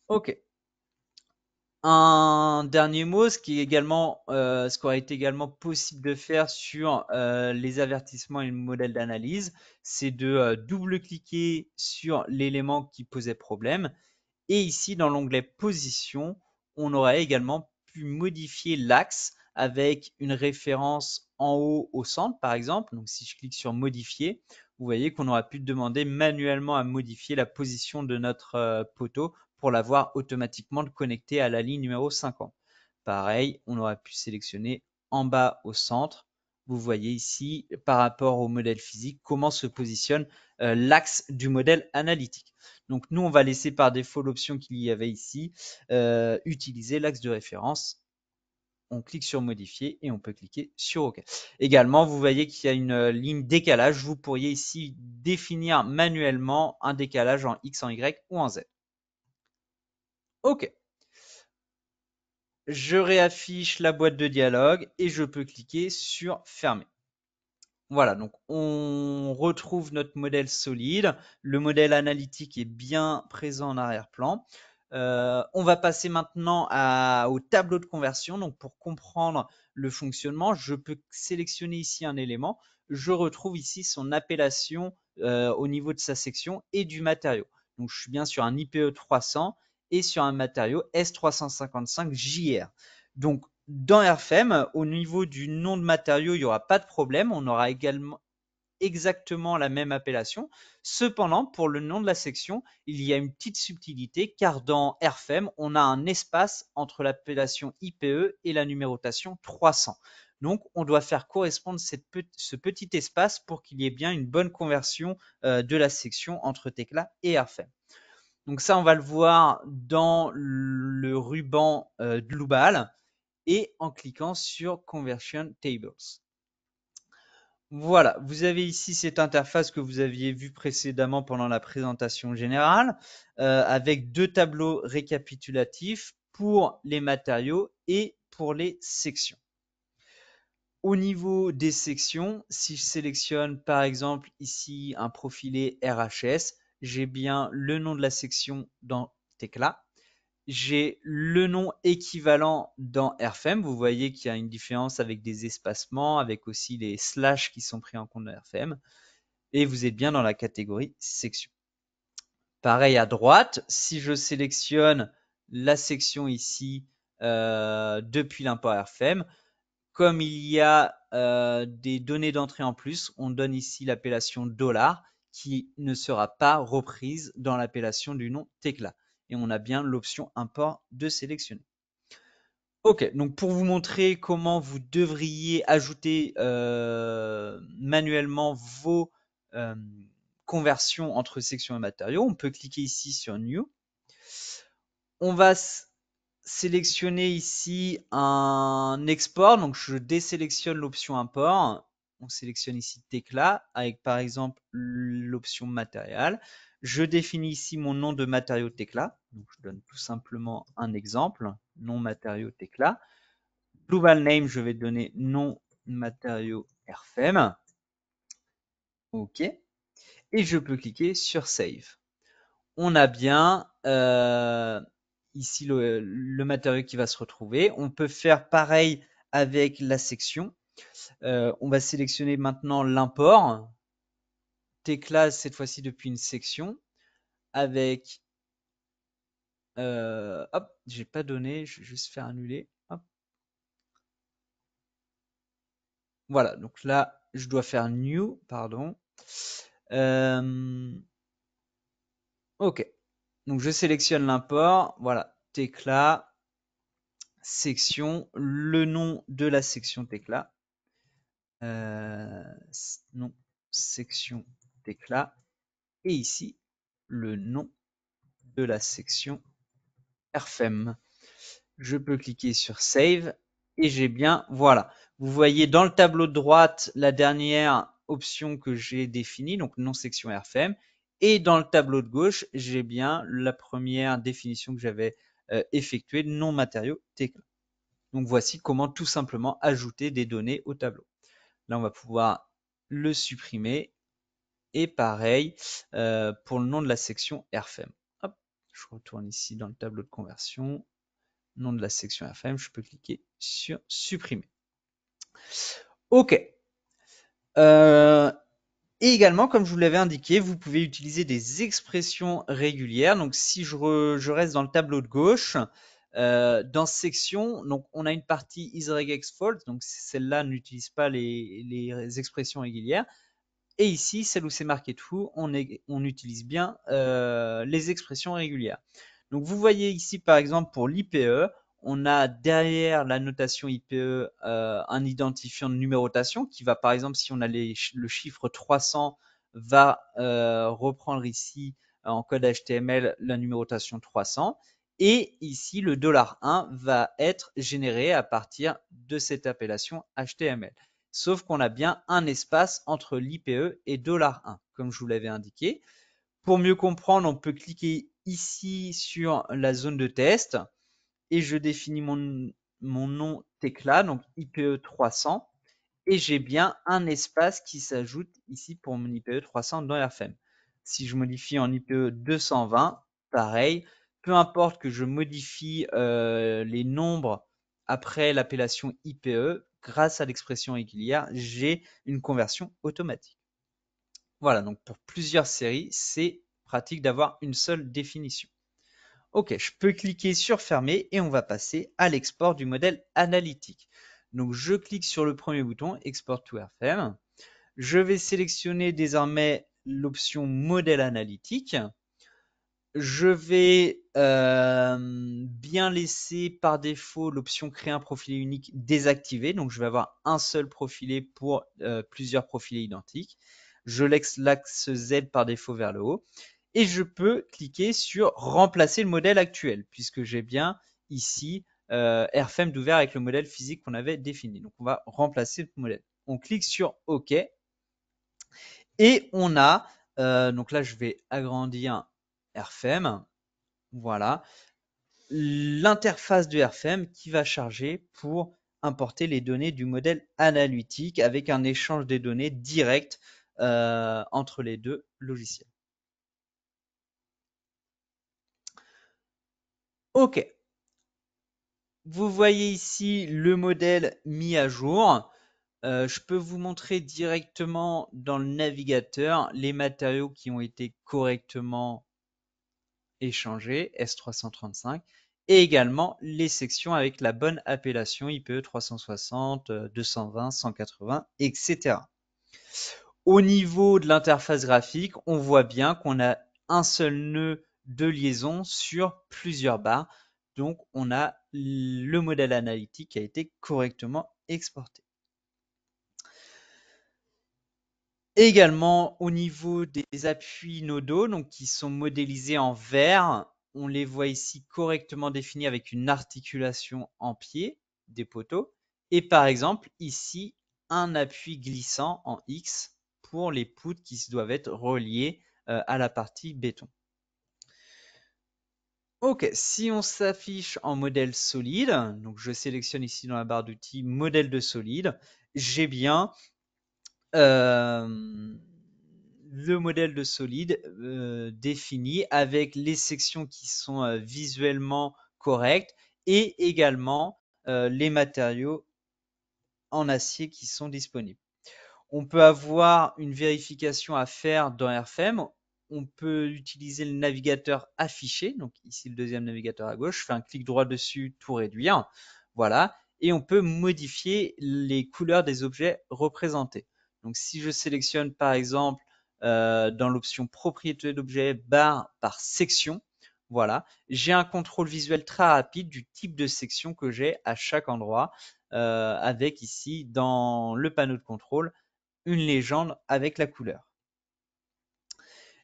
OK. Un dernier mot, ce qui aurait été également possible de faire sur les avertissements et le modèle d'analyse, c'est de double-cliquer sur l'élément qui posait problème. Et ici, dans l'onglet position, on aurait également pu modifier l'axe avec une référence en haut au centre, par exemple. Donc, si je clique sur modifier, vous voyez qu'on aurait pu demander manuellement à modifier la position de notre poteau pour l'avoir automatiquement connecté à la ligne numéro 50. Pareil, on aurait pu sélectionner en bas au centre. vous voyez ici, par rapport au modèle physique, comment se positionne l'axe du modèle analytique. Donc nous, on va laisser par défaut l'option qu'il y avait ici, utiliser l'axe de référence. On clique sur modifier et on peut cliquer sur OK. Également, vous voyez qu'il y a une ligne décalage. Vous pourriez ici définir manuellement un décalage en X, en Y ou en Z. OK. Je réaffiche la boîte de dialogue et je peux cliquer sur fermer. Voilà, donc on retrouve notre modèle solide. Le modèle analytique est bien présent en arrière-plan. On va passer maintenant au tableau de conversion. Donc pour comprendre le fonctionnement, je peux sélectionner ici un élément. Je retrouve ici son appellation au niveau de sa section et du matériau. Donc je suis bien sur un IPE 300 et sur un matériau S355JR. Donc dans RFM, au niveau du nom de matériau, il n'y aura pas de problème. On aura également exactement la même appellation. Cependant, pour le nom de la section, il y a une petite subtilité car dans RFM, on a un espace entre l'appellation IPE et la numérotation 300. Donc, on doit faire correspondre ce petit espace pour qu'il y ait bien une bonne conversion de la section entre Tecla et RFM. Donc ça, on va le voir dans le ruban global et en cliquant sur Conversion Tables. Voilà, vous avez ici cette interface que vous aviez vue précédemment pendant la présentation générale, avec deux tableaux récapitulatifs pour les matériaux et pour les sections. Au niveau des sections, si je sélectionne par exemple ici un profilé RHS, j'ai bien le nom de la section dans Tecla. J'ai le nom équivalent dans RFM. Vous voyez qu'il y a une différence avec des espacements, avec aussi les slash qui sont pris en compte dans RFM. Et vous êtes bien dans la catégorie section. Pareil à droite, si je sélectionne la section ici depuis l'import RFM, comme il y a des données d'entrée en plus, on donne ici l'appellation dollar qui ne sera pas reprise dans l'appellation du nom Tecla. Et on a bien l'option import de sélectionner. Ok, donc pour vous montrer comment vous devriez ajouter manuellement vos conversions entre sections et matériaux, on peut cliquer ici sur New. On va sélectionner ici un export, donc je désélectionne l'option import. On sélectionne ici Tecla avec par exemple l'option matériel. Je définis ici mon nom de matériau Tecla. Donc je donne tout simplement un exemple, nom matériau Tecla. Global name, je vais donner nom matériau RFM. OK. Et je peux cliquer sur Save. On a bien ici le matériau qui va se retrouver. On peut faire pareil avec la section. On va sélectionner maintenant l'import. Tecla, cette fois-ci depuis une section. Avec... hop, j'ai pas donné, je vais juste faire annuler. Hop. Voilà, donc là, je dois faire new, pardon. Ok, donc je sélectionne l'import, voilà, Tecla, section, le nom de la section Tecla, nom, section Tecla, et ici, le nom de la section RFM. Je peux cliquer sur Save, et j'ai bien, voilà, vous voyez dans le tableau de droite la dernière option que j'ai définie, donc non section RFM, et dans le tableau de gauche, j'ai bien la première définition que j'avais effectuée, non matériau Tecla. Donc voici comment tout simplement ajouter des données au tableau. Là, on va pouvoir le supprimer, et pareil pour le nom de la section RFM. Hop, je retourne ici dans le tableau de conversion. Nom de la section RFM, je peux cliquer sur supprimer. OK. Et également, comme je vous l'avais indiqué, vous pouvez utiliser des expressions régulières. Donc, si je reste dans le tableau de gauche, dans section, donc on a une partie isRegexFold, donc celle-là n'utilise pas les expressions régulières. Et ici, celle où c'est marqué true, on utilise bien les expressions régulières. Donc, vous voyez ici, par exemple, pour l'IPE, on a derrière la notation IPE un identifiant de numérotation qui va, par exemple, si on a le chiffre 300, va reprendre ici en code HTML la numérotation 300. Et ici, le $1 va être généré à partir de cette appellation HTML. Sauf qu'on a bien un espace entre l'IPE et $1, comme je vous l'avais indiqué. Pour mieux comprendre, on peut cliquer ici sur la zone de test et je définis mon nom Tecla, donc IPE 300, et j'ai bien un espace qui s'ajoute ici pour mon IPE 300 dans RFM. Si je modifie en IPE 220, pareil, peu importe que je modifie les nombres après l'appellation IPE, grâce à l'expression régulière, j'ai une conversion automatique. Voilà, donc pour plusieurs séries, c'est pratique d'avoir une seule définition. Ok, je peux cliquer sur fermer et on va passer à l'export du modèle analytique. Donc je clique sur le premier bouton Export to RFM. Je vais sélectionner désormais l'option modèle analytique. Je vais bien laisser par défaut l'option créer un profilé unique désactivée. Donc je vais avoir un seul profilé pour plusieurs profilés identiques. Je laisse l'axe Z par défaut vers le haut. Et je peux cliquer sur remplacer le modèle actuel, puisque j'ai bien ici RFM d'ouvert avec le modèle physique qu'on avait défini. Donc on va remplacer le modèle. On clique sur OK. Et on a, donc là je vais agrandir RFM. Voilà. L'interface de RFM qui va charger pour importer les données du modèle analytique avec un échange des données direct entre les deux logiciels. OK. Vous voyez ici le modèle mis à jour. Je peux vous montrer directement dans le navigateur les matériaux qui ont été correctement échangés, S335, et également les sections avec la bonne appellation IPE 360, 220, 180, etc. Au niveau de l'interface graphique, on voit bien qu'on a un seul nœud de liaison sur plusieurs barres. Donc, on a le modèle analytique qui a été correctement exporté. Également, au niveau des appuis nodaux, donc qui sont modélisés en vert, on les voit ici correctement définis avec une articulation en pied des poteaux. Et par exemple, ici, un appui glissant en X pour les poutres qui doivent être reliées à la partie béton. Ok, si on s'affiche en modèle solide, donc je sélectionne ici dans la barre d'outils modèle de solide, j'ai bien le modèle de solide défini avec les sections qui sont visuellement correctes et également les matériaux en acier qui sont disponibles. On peut avoir une vérification à faire dans RFM. On peut utiliser le navigateur affiché, donc ici le deuxième navigateur à gauche. Je fais un clic droit dessus, tout réduire. Voilà. Et on peut modifier les couleurs des objets représentés. Donc si je sélectionne par exemple dans l'option propriété d'objet barre par section, voilà, j'ai un contrôle visuel très rapide du type de section que j'ai à chaque endroit avec ici dans le panneau de contrôle une légende avec la couleur.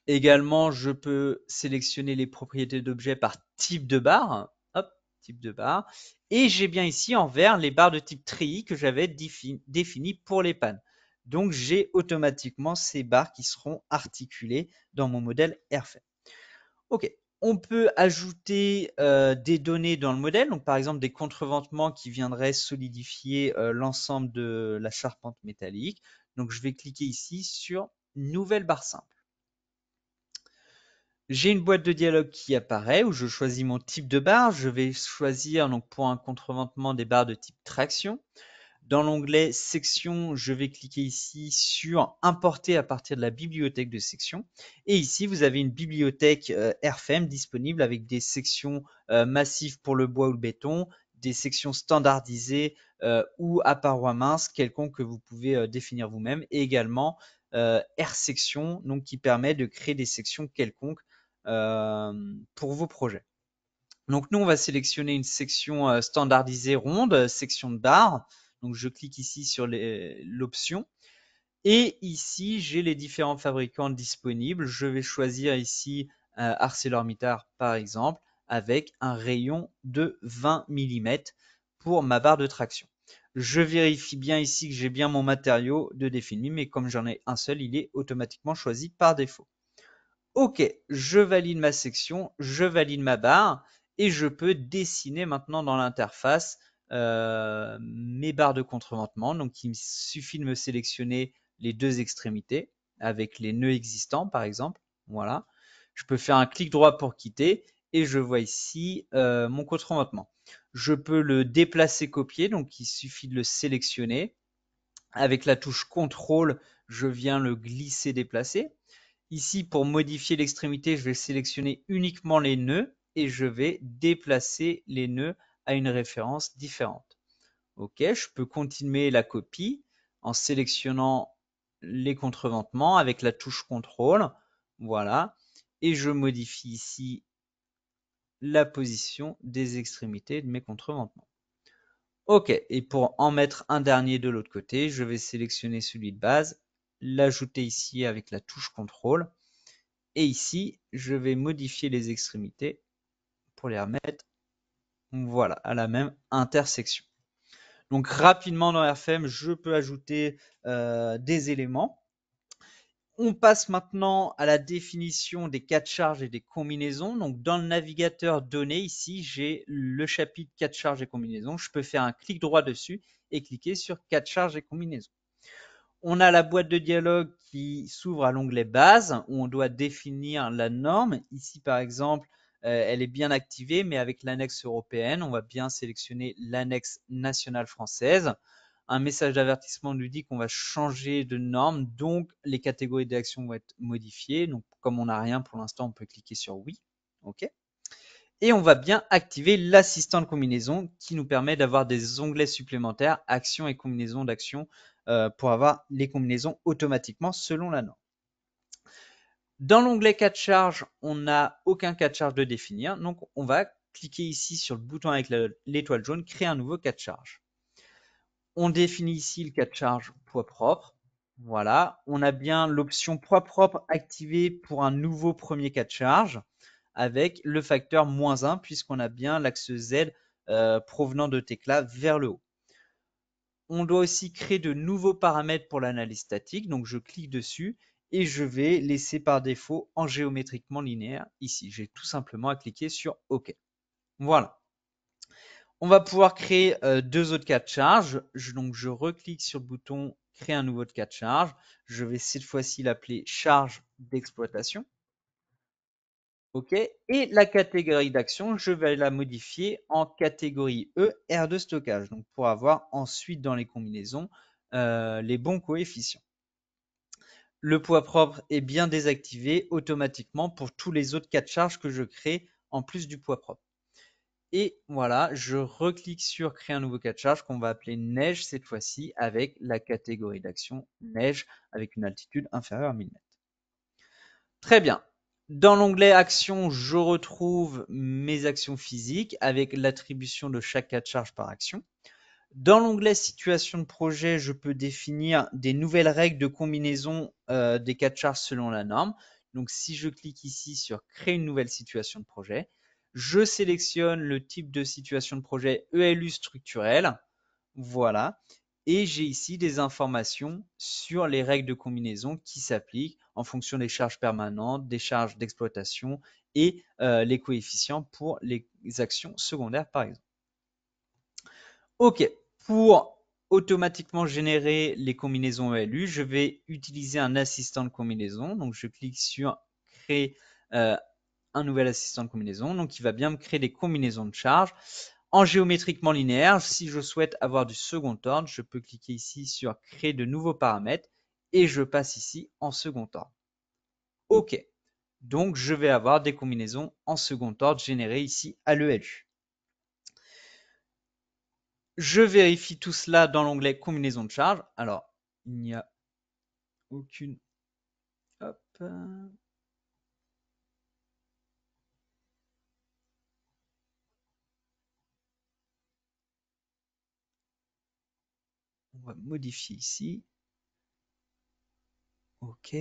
Également, je peux sélectionner les propriétés d'objets par type de barre. Hop, type de barre. Et j'ai bien ici en vert les barres de type treillis que j'avais définies pour les pannes. Donc, j'ai automatiquement ces barres qui seront articulées dans mon modèle RFM. Ok, on peut ajouter des données dans le modèle, donc par exemple des contreventements qui viendraient solidifier l'ensemble de la charpente métallique. Donc je vais cliquer ici sur Nouvelle barre simple. J'ai une boîte de dialogue qui apparaît où je choisis mon type de barre. Je vais choisir donc pour un contreventement des barres de type traction. Dans l'onglet section, je vais cliquer ici sur importer à partir de la bibliothèque de section. Et ici, vous avez une bibliothèque RFM disponible avec des sections massives pour le bois ou le béton, des sections standardisées ou à parois minces, quelconques que vous pouvez définir vous-même, et également R-section, donc qui permet de créer des sections quelconques pour vos projets. Donc nous, on va sélectionner une section standardisée ronde, section de barre. Donc je clique ici sur l'option. Et ici, j'ai les différents fabricants disponibles. Je vais choisir ici ArcelorMittal par exemple, avec un rayon de 20 mm pour ma barre de traction. Je vérifie bien ici que j'ai bien mon matériau de défini, mais comme j'en ai un seul, il est automatiquement choisi par défaut. Ok, je valide ma section, je valide ma barre et je peux dessiner maintenant dans l'interface mes barres de contreventement. Donc, il me suffit de me sélectionner les deux extrémités avec les nœuds existants, par exemple. Voilà. Je peux faire un clic droit pour quitter et je vois ici mon contreventement. Je peux le déplacer, copier. Donc, il suffit de le sélectionner. Avec la touche CTRL, je viens le glisser, déplacer. Ici, pour modifier l'extrémité, je vais sélectionner uniquement les nœuds et je vais déplacer les nœuds à une référence différente. Ok, je peux continuer la copie en sélectionnant les contreventements avec la touche CTRL. Voilà. Et je modifie ici la position des extrémités de mes contreventements. Ok, et pour en mettre un dernier de l'autre côté, je vais sélectionner celui de base, l'ajouter ici avec la touche CTRL. Et ici, je vais modifier les extrémités pour les remettre, voilà, à la même intersection. Donc rapidement dans RFM, je peux ajouter des éléments. On passe maintenant à la définition des cas de charge et des combinaisons. Donc dans le navigateur données, ici, j'ai le chapitre cas de charge et combinaisons. Je peux faire un clic droit dessus et cliquer sur cas de charge et combinaisons. On a la boîte de dialogue qui s'ouvre à l'onglet base où on doit définir la norme. Ici, par exemple, elle est bien activée, mais avec l'annexe européenne, on va bien sélectionner l'annexe nationale française. Un message d'avertissement nous dit qu'on va changer de norme, donc les catégories d'actions vont être modifiées. Donc, comme on n'a rien pour l'instant, on peut cliquer sur oui. OK. Et on va bien activer l'assistant de combinaison qui nous permet d'avoir des onglets supplémentaires, actions et combinaisons d'actions, pour avoir les combinaisons automatiquement selon la norme. Dans l'onglet cas de charge, on n'a aucun cas de charge de définir, donc on va cliquer ici sur le bouton avec l'étoile jaune, créer un nouveau cas de charge. On définit ici le cas de charge poids propre. Voilà, on a bien l'option poids propre activée pour un nouveau premier cas de charge avec le facteur -1 puisqu'on a bien l'axe Z provenant de Tekla vers le haut. On doit aussi créer de nouveaux paramètres pour l'analyse statique, donc je clique dessus et je vais laisser par défaut en géométriquement linéaire ici. J'ai tout simplement à cliquer sur OK. Voilà. On va pouvoir créer deux autres cas de charge. Donc je reclique sur le bouton créer un nouveau cas de charge. Je vais cette fois-ci l'appeler charge d'exploitation. OK. Et la catégorie d'action, je vais la modifier en catégorie E, aire de stockage. Donc pour avoir ensuite dans les combinaisons les bons coefficients. Le poids propre est bien désactivé automatiquement pour tous les autres cas de charge que je crée en plus du poids propre. Et voilà, je reclique sur créer un nouveau cas de charge qu'on va appeler neige cette fois-ci avec la catégorie d'action neige avec une altitude inférieure à 1000 mètres. Très bien. Dans l'onglet actions, je retrouve mes actions physiques avec l'attribution de chaque cas de charge par action. Dans l'onglet situation de projet, je peux définir des nouvelles règles de combinaison des cas de charge selon la norme. Donc si je clique ici sur créer une nouvelle situation de projet, je sélectionne le type de situation de projet ELU structurel. Voilà. Et j'ai ici des informations sur les règles de combinaison qui s'appliquent en fonction des charges permanentes, des charges d'exploitation et les coefficients pour les actions secondaires par exemple. OK. Pour automatiquement générer les combinaisons ELU, je vais utiliser un assistant de combinaison. Donc, je clique sur créer un nouvel assistant de combinaison. Donc, il va bien me créer des combinaisons de charges en géométriquement linéaire. Si je souhaite avoir du second ordre, je peux cliquer ici sur créer de nouveaux paramètres et je passe ici en second ordre. OK. Donc, je vais avoir des combinaisons en second ordre générées ici à l'ELU. Je vérifie tout cela dans l'onglet combinaison de charges. Alors, il n'y a aucune. Hop. va modifier ici. OK.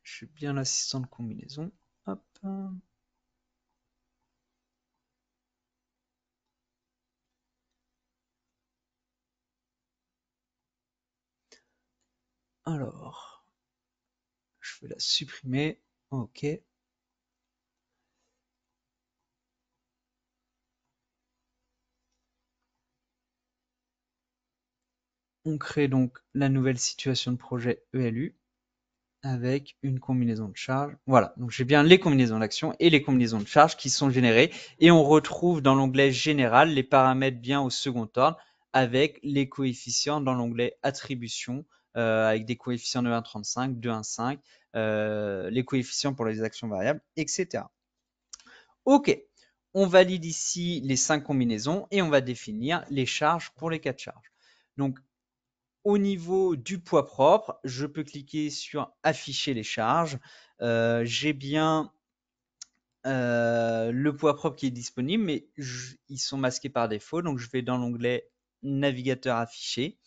Je suis bien l'assistant de combinaison. Hop. Alors, je vais la supprimer. OK. On crée donc la nouvelle situation de projet ELU avec une combinaison de charges. Voilà, donc j'ai bien les combinaisons d'action et les combinaisons de charges qui sont générées. Et on retrouve dans l'onglet Général les paramètres bien au second ordre avec les coefficients dans l'onglet Attribution avec des coefficients de 1,35, de 1,5, les coefficients pour les actions variables, etc. OK, on valide ici les 5 combinaisons et on va définir les charges pour les 4 charges. Donc, au niveau du poids propre, je peux cliquer sur afficher les charges. J'ai bien le poids propre qui est disponible, mais ils sont masqués par défaut. Donc, je vais dans l'onglet navigateur affiché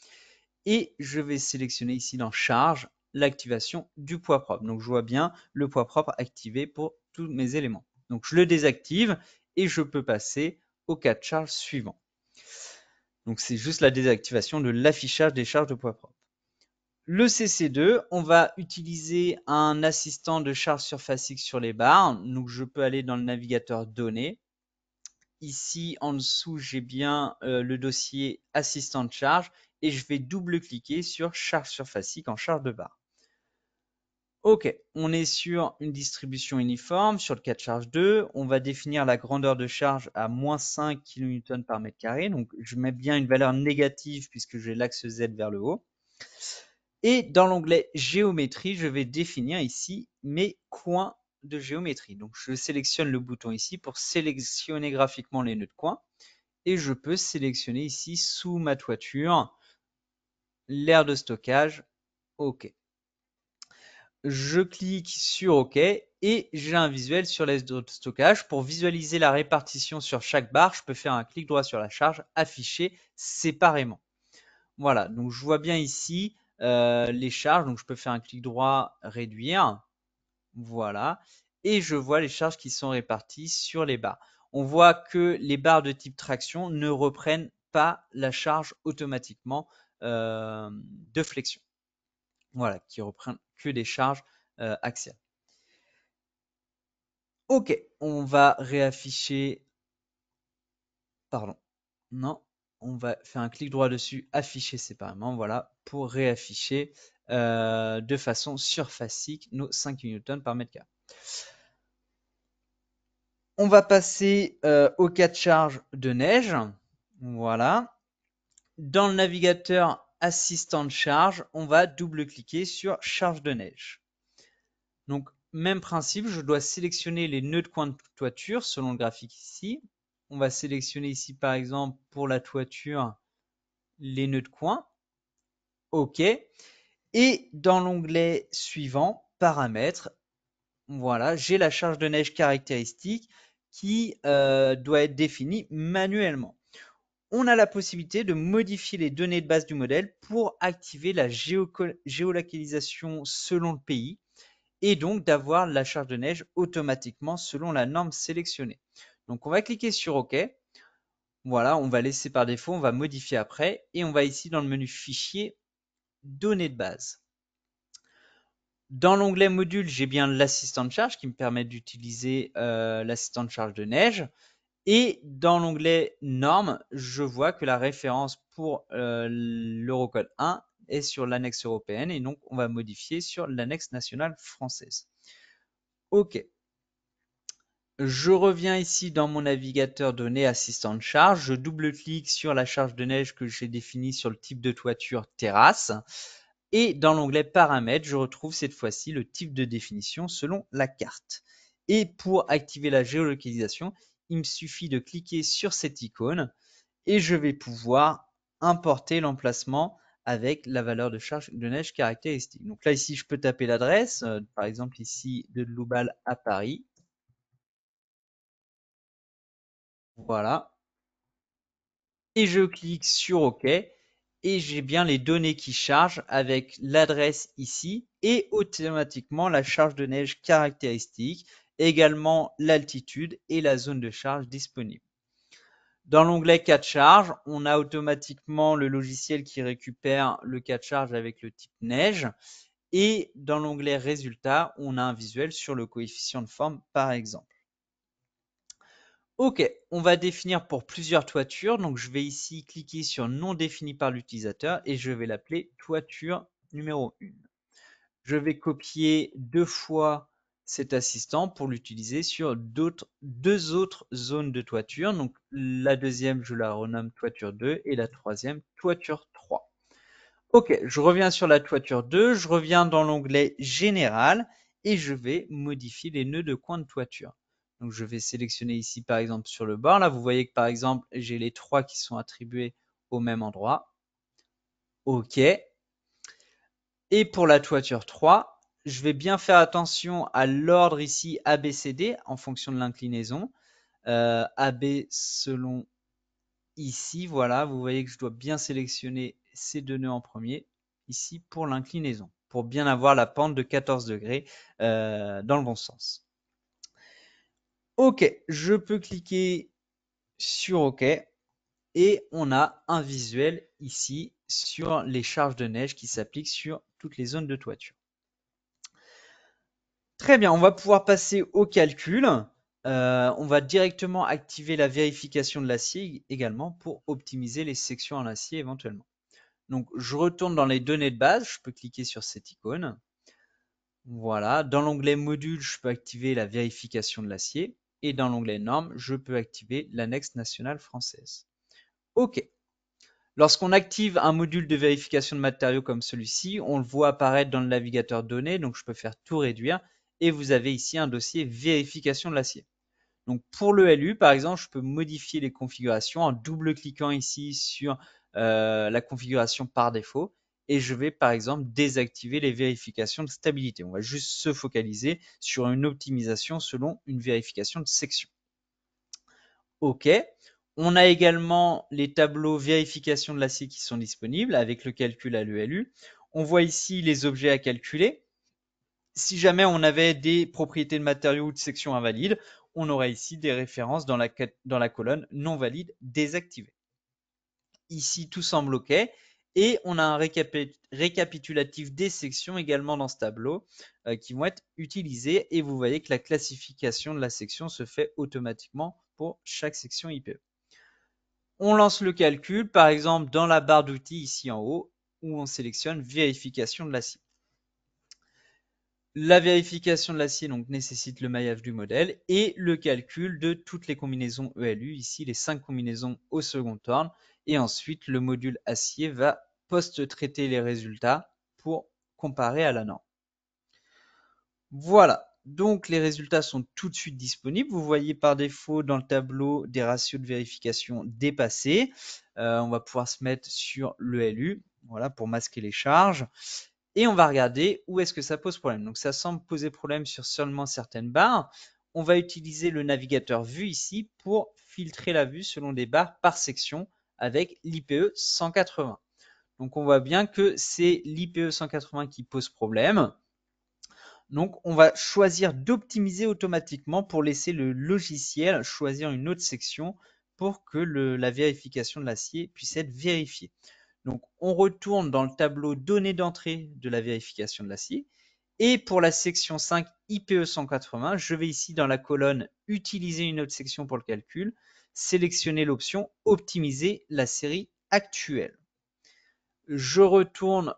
et je vais sélectionner ici dans charge l'activation du poids propre. Donc, je vois bien le poids propre activé pour tous mes éléments. Donc, je le désactive et je peux passer au cas de charge suivant. Donc, c'est juste la désactivation de l'affichage des charges de poids propre. Le CC2, on va utiliser un assistant de charge surfacique sur les barres. Donc, je peux aller dans le navigateur données. Ici, en dessous, j'ai bien le dossier assistant de charge et je vais double-cliquer sur charge surfacique en charge de barre. OK, on est sur une distribution uniforme sur le cas de charge 2. On va définir la grandeur de charge à moins 5 kN par mètre carré. Donc, je mets bien une valeur négative puisque j'ai l'axe Z vers le haut. Et dans l'onglet géométrie, je vais définir ici mes coins de géométrie. Donc, je sélectionne le bouton ici pour sélectionner graphiquement les nœuds de coin. Et je peux sélectionner ici sous ma toiture l'aire de stockage. OK. Je clique sur OK et j'ai un visuel sur l'aire de stockage. Pour visualiser la répartition sur chaque barre, je peux faire un clic droit sur la charge, afficher séparément. Voilà, donc je vois bien ici les charges. Donc je peux faire un clic droit, réduire. Voilà. Et je vois les charges qui sont réparties sur les barres. On voit que les barres de type traction ne reprennent pas la charge automatiquement de flexion. Voilà, qui reprennent que des charges axiales. OK, on va réafficher. Pardon. Non, on va faire un clic droit dessus, afficher séparément, voilà, pour réafficher de façon surfacique nos 5 Newton par mètre carré. On va passer au cas de charge de neige. Voilà. Dans le navigateur assistant de charge, on va double-cliquer sur charge de neige. Donc, même principe, je dois sélectionner les nœuds de coin de toiture selon le graphique ici. On va sélectionner ici, par exemple, pour la toiture, les nœuds de coin. OK. Et dans l'onglet suivant, paramètres, voilà, j'ai la charge de neige caractéristique qui doit être définie manuellement. On a la possibilité de modifier les données de base du modèle pour activer la géolocalisation selon le pays et donc d'avoir la charge de neige automatiquement selon la norme sélectionnée. Donc on va cliquer sur OK. Voilà, on va laisser par défaut, on va modifier après et on va ici dans le menu fichier données de base. Dans l'onglet module, j'ai bien l'assistant de charge qui me permet d'utiliser l'assistant de charge de neige. Et dans l'onglet normes, je vois que la référence pour l'Eurocode 1 est sur l'annexe européenne et donc on va modifier sur l'annexe nationale française. OK. Je reviens ici dans mon navigateur données assistant de charge. Je double-clique sur la charge de neige que j'ai définie sur le type de toiture terrasse. Et dans l'onglet paramètres, je retrouve cette fois-ci le type de définition selon la carte. Et pour activer la géolocalisation, il me suffit de cliquer sur cette icône et je vais pouvoir importer l'emplacement avec la valeur de charge de neige caractéristique. Donc là, ici, je peux taper l'adresse, par exemple ici de Loubal à Paris. Voilà. et je clique sur OK et j'ai bien les données qui chargent avec l'adresse ici et automatiquement la charge de neige caractéristique, également l'altitude et la zone de charge disponible. Dans l'onglet cas de charge, on a automatiquement le logiciel qui récupère le cas de charge avec le type neige. Et dans l'onglet résultats, on a un visuel sur le coefficient de forme par exemple. Ok, on va définir pour plusieurs toitures. Donc je vais ici cliquer sur non défini par l'utilisateur et je vais l'appeler toiture numéro 1. Je vais copier 2 fois cet assistant pour l'utiliser sur deux autres zones de toiture. Donc la deuxième, je la renomme toiture 2 et la troisième, toiture 3. Ok, je reviens sur la toiture 2, je reviens dans l'onglet général et je vais modifier les nœuds de coin de toiture. Donc je vais sélectionner ici par exemple sur le bord. Là, vous voyez que par exemple, j'ai les 3 qui sont attribués au même endroit. Ok. Et pour la toiture 3, je vais bien faire attention à l'ordre ici ABCD en fonction de l'inclinaison. AB selon ici, voilà, vous voyez que je dois bien sélectionner ces deux nœuds en premier, ici pour l'inclinaison, pour bien avoir la pente de 14 degrés dans le bon sens. Ok, je peux cliquer sur OK et on a un visuel ici sur les charges de neige qui s'appliquent sur toutes les zones de toiture. Très bien, on va pouvoir passer au calcul. On va directement activer la vérification de l'acier également pour optimiser les sections en acier éventuellement. Donc, je retourne dans les données de base, je peux cliquer sur cette icône. Voilà, dans l'onglet module, je peux activer la vérification de l'acier et dans l'onglet normes, je peux activer l'annexe nationale française. OK. Lorsqu'on active un module de vérification de matériaux comme celui-ci, on le voit apparaître dans le navigateur données, donc je peux faire tout réduire et vous avez ici un dossier vérification de l'acier. Donc pour le LU, par exemple, je peux modifier les configurations en double-cliquant ici sur la configuration par défaut et je vais par exemple désactiver les vérifications de stabilité. On va juste se focaliser sur une optimisation selon une vérification de section. OK. On a également les tableaux vérification de l'acier qui sont disponibles avec le calcul à l'ELU. On voit ici les objets à calculer. Si jamais on avait des propriétés de matériaux ou de sections invalides, on aurait ici des références dans la colonne non valide désactivée. Ici, tout semble OK. Et on a un récapitulatif des sections également dans ce tableau qui vont être utilisées. Et vous voyez que la classification de la section se fait automatiquement pour chaque section IPE. On lance le calcul, par exemple, dans la barre d'outils ici en haut, où on sélectionne vérification de l'acier. La vérification de l'acier donc nécessite le maillage du modèle et le calcul de toutes les combinaisons ELU, ici les 5 combinaisons au second ordre. Et ensuite, le module acier va post-traiter les résultats pour comparer à la norme. Voilà, donc les résultats sont tout de suite disponibles. Vous voyez par défaut dans le tableau des ratios de vérification dépassés. On va pouvoir se mettre sur le LU, voilà, pour masquer les charges. Et on va regarder où est-ce que ça pose problème. Donc ça semble poser problème sur seulement certaines barres. On va utiliser le navigateur vue ici pour filtrer la vue selon des barres par section avec l'IPE 180. Donc on voit bien que c'est l'IPE 180 qui pose problème. Donc on va choisir d'optimiser automatiquement pour laisser le logiciel choisir une autre section pour que la vérification de l'acier puisse être vérifiée. Donc on retourne dans le tableau données d'entrée de la vérification de l'acier. Et pour la section 5 IPE 180, je vais ici dans la colonne utiliser une autre section pour le calcul, sélectionner l'option optimiser la série actuelle. Je retourne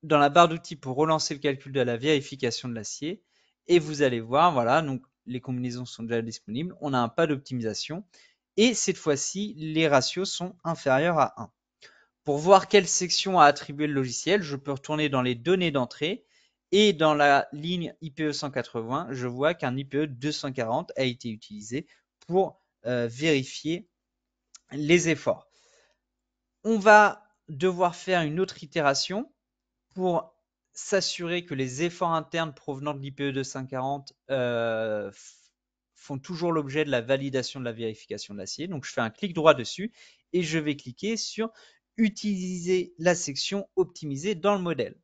dans la barre d'outils pour relancer le calcul de la vérification de l'acier. Et vous allez voir, voilà, donc les combinaisons sont déjà disponibles. On a un pas d'optimisation. Et cette fois-ci, les ratios sont inférieurs à 1. Pour voir quelle section a attribué le logiciel, je peux retourner dans les données d'entrée et dans la ligne IPE 180, je vois qu'un IPE 240 a été utilisé pour vérifier les efforts. On va devoir faire une autre itération pour s'assurer que les efforts internes provenant de l'IPE 240 font toujours l'objet de la validation de la vérification de l'acier. Donc, je fais un clic droit dessus et je vais cliquer sur utiliser la section optimisée dans le modèle.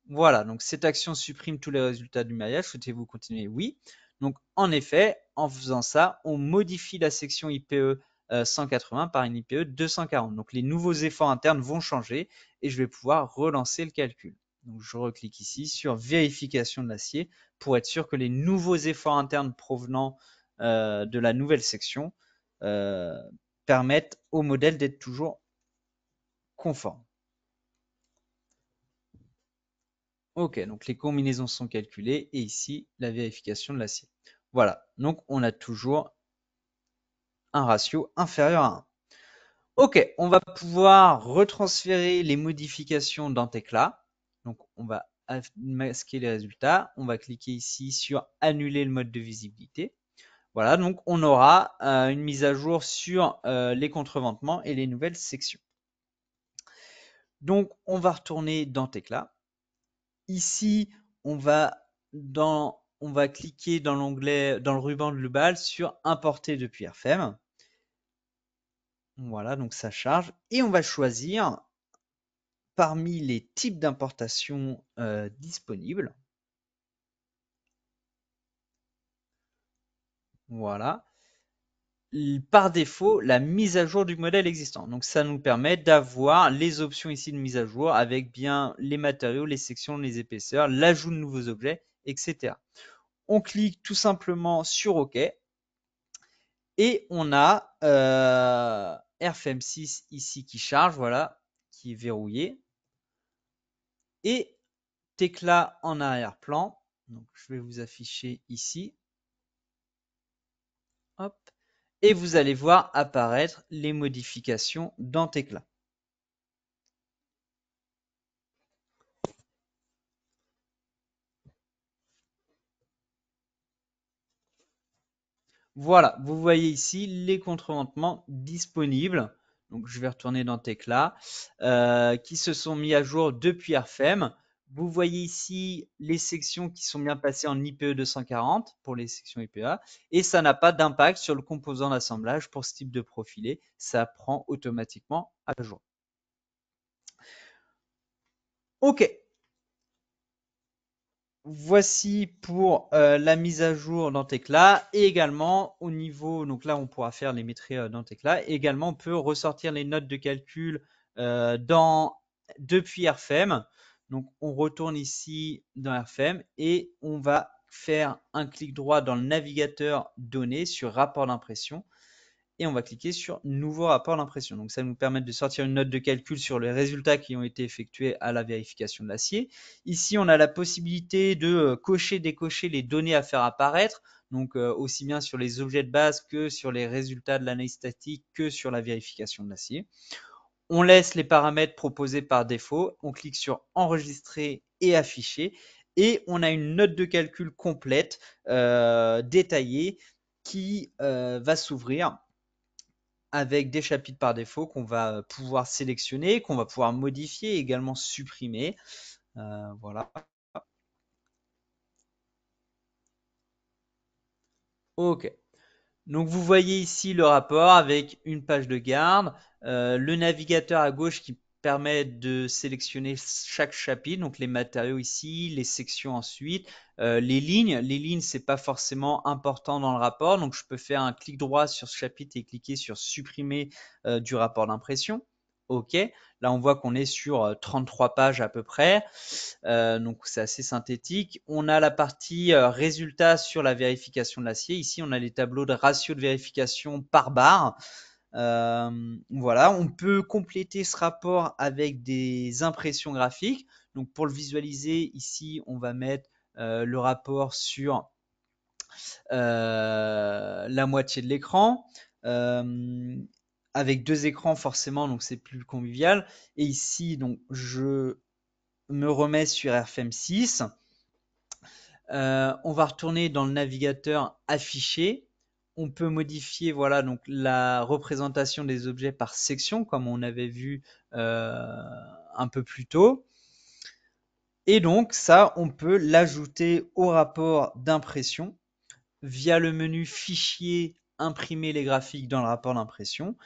Voilà, donc cette action supprime tous les résultats du maillage. Souhaitez-vous continuer? Oui. Donc, en effet, en faisant ça, on modifie la section IPE 180 par une IPE 240. Donc, les nouveaux efforts internes vont changer et je vais pouvoir relancer le calcul. Donc, je reclique ici sur vérification de l'acier pour être sûr que les nouveaux efforts internes provenant de la nouvelle section permettent au modèle d'être toujours conforme. Ok, donc les combinaisons sont calculées et ici la vérification de l'acier. Voilà, donc on a toujours un ratio inférieur à 1. Ok, on va pouvoir retransférer les modifications dans Tecla. Donc on va masquer les résultats. On va cliquer ici sur annuler le mode de visibilité. Voilà, donc on aura une mise à jour sur les contreventements et les nouvelles sections. Donc on va retourner dans Tecla. Ici, on va cliquer dans l'onglet, dans le ruban global sur importer depuis RFM. Voilà, donc ça charge et on va choisir parmi les types d'importation disponibles. Voilà. Par défaut, la mise à jour du modèle existant. Donc ça nous permet d'avoir les options ici de mise à jour avec bien les matériaux, les sections, les épaisseurs, l'ajout de nouveaux objets, etc. On clique tout simplement sur OK. Et on a RFM6 ici qui charge, voilà, qui est verrouillé. Et Tecla en arrière-plan. Donc je vais vous afficher ici. Hop. Et vous allez voir apparaître les modifications dans Tecla. Voilà, vous voyez ici les contreventements disponibles. Donc je vais retourner dans Tecla, qui se sont mis à jour depuis RFM. Vous voyez ici les sections qui sont bien passées en IPE 240 pour les sections IPA et ça n'a pas d'impact sur le composant d'assemblage pour ce type de profilé. Ça prend automatiquement à jour. Ok, voici pour la mise à jour dans Tecla et également au niveau, donc là on pourra faire les métriques dans Tecla. Et également on peut ressortir les notes de calcul depuis RFM. Donc on retourne ici dans RFM et on va faire un clic droit dans le navigateur données sur rapport d'impression et on va cliquer sur nouveau rapport d'impression. Donc ça va nous permettre de sortir une note de calcul sur les résultats qui ont été effectués à la vérification de l'acier. Ici, on a la possibilité de cocher, décocher les données à faire apparaître, donc aussi bien sur les objets de base que sur les résultats de l'analyse statique que sur la vérification de l'acier. On laisse les paramètres proposés par défaut, on clique sur enregistrer et afficher et on a une note de calcul complète détaillée qui va s'ouvrir avec des chapitres par défaut qu'on va pouvoir sélectionner, qu'on va pouvoir modifier et également supprimer. Voilà. Ok. Donc vous voyez ici le rapport avec une page de garde, le navigateur à gauche qui permet de sélectionner chaque chapitre, donc les matériaux ici, les sections ensuite, les lignes. Les lignes, c'est pas forcément important dans le rapport, donc je peux faire un clic droit sur ce chapitre et cliquer sur supprimer du rapport d'impression. Ok, là on voit qu'on est sur 33 pages à peu près. Donc c'est assez synthétique. On a la partie résultats sur la vérification de l'acier. Ici, on a les tableaux de ratio de vérification par barre. Voilà, on peut compléter ce rapport avec des impressions graphiques. Donc pour le visualiser, ici, on va mettre le rapport sur la moitié de l'écran. Avec deux écrans forcément, donc c'est plus convivial. Et ici, donc je me remets sur RFM6. On va retourner dans le navigateur affiché. On peut modifier voilà donc la représentation des objets par section comme on avait vu un peu plus tôt. Et donc ça, on peut l'ajouter au rapport d'impression via le menu Fichier, imprimer les graphiques dans le rapport d'impression.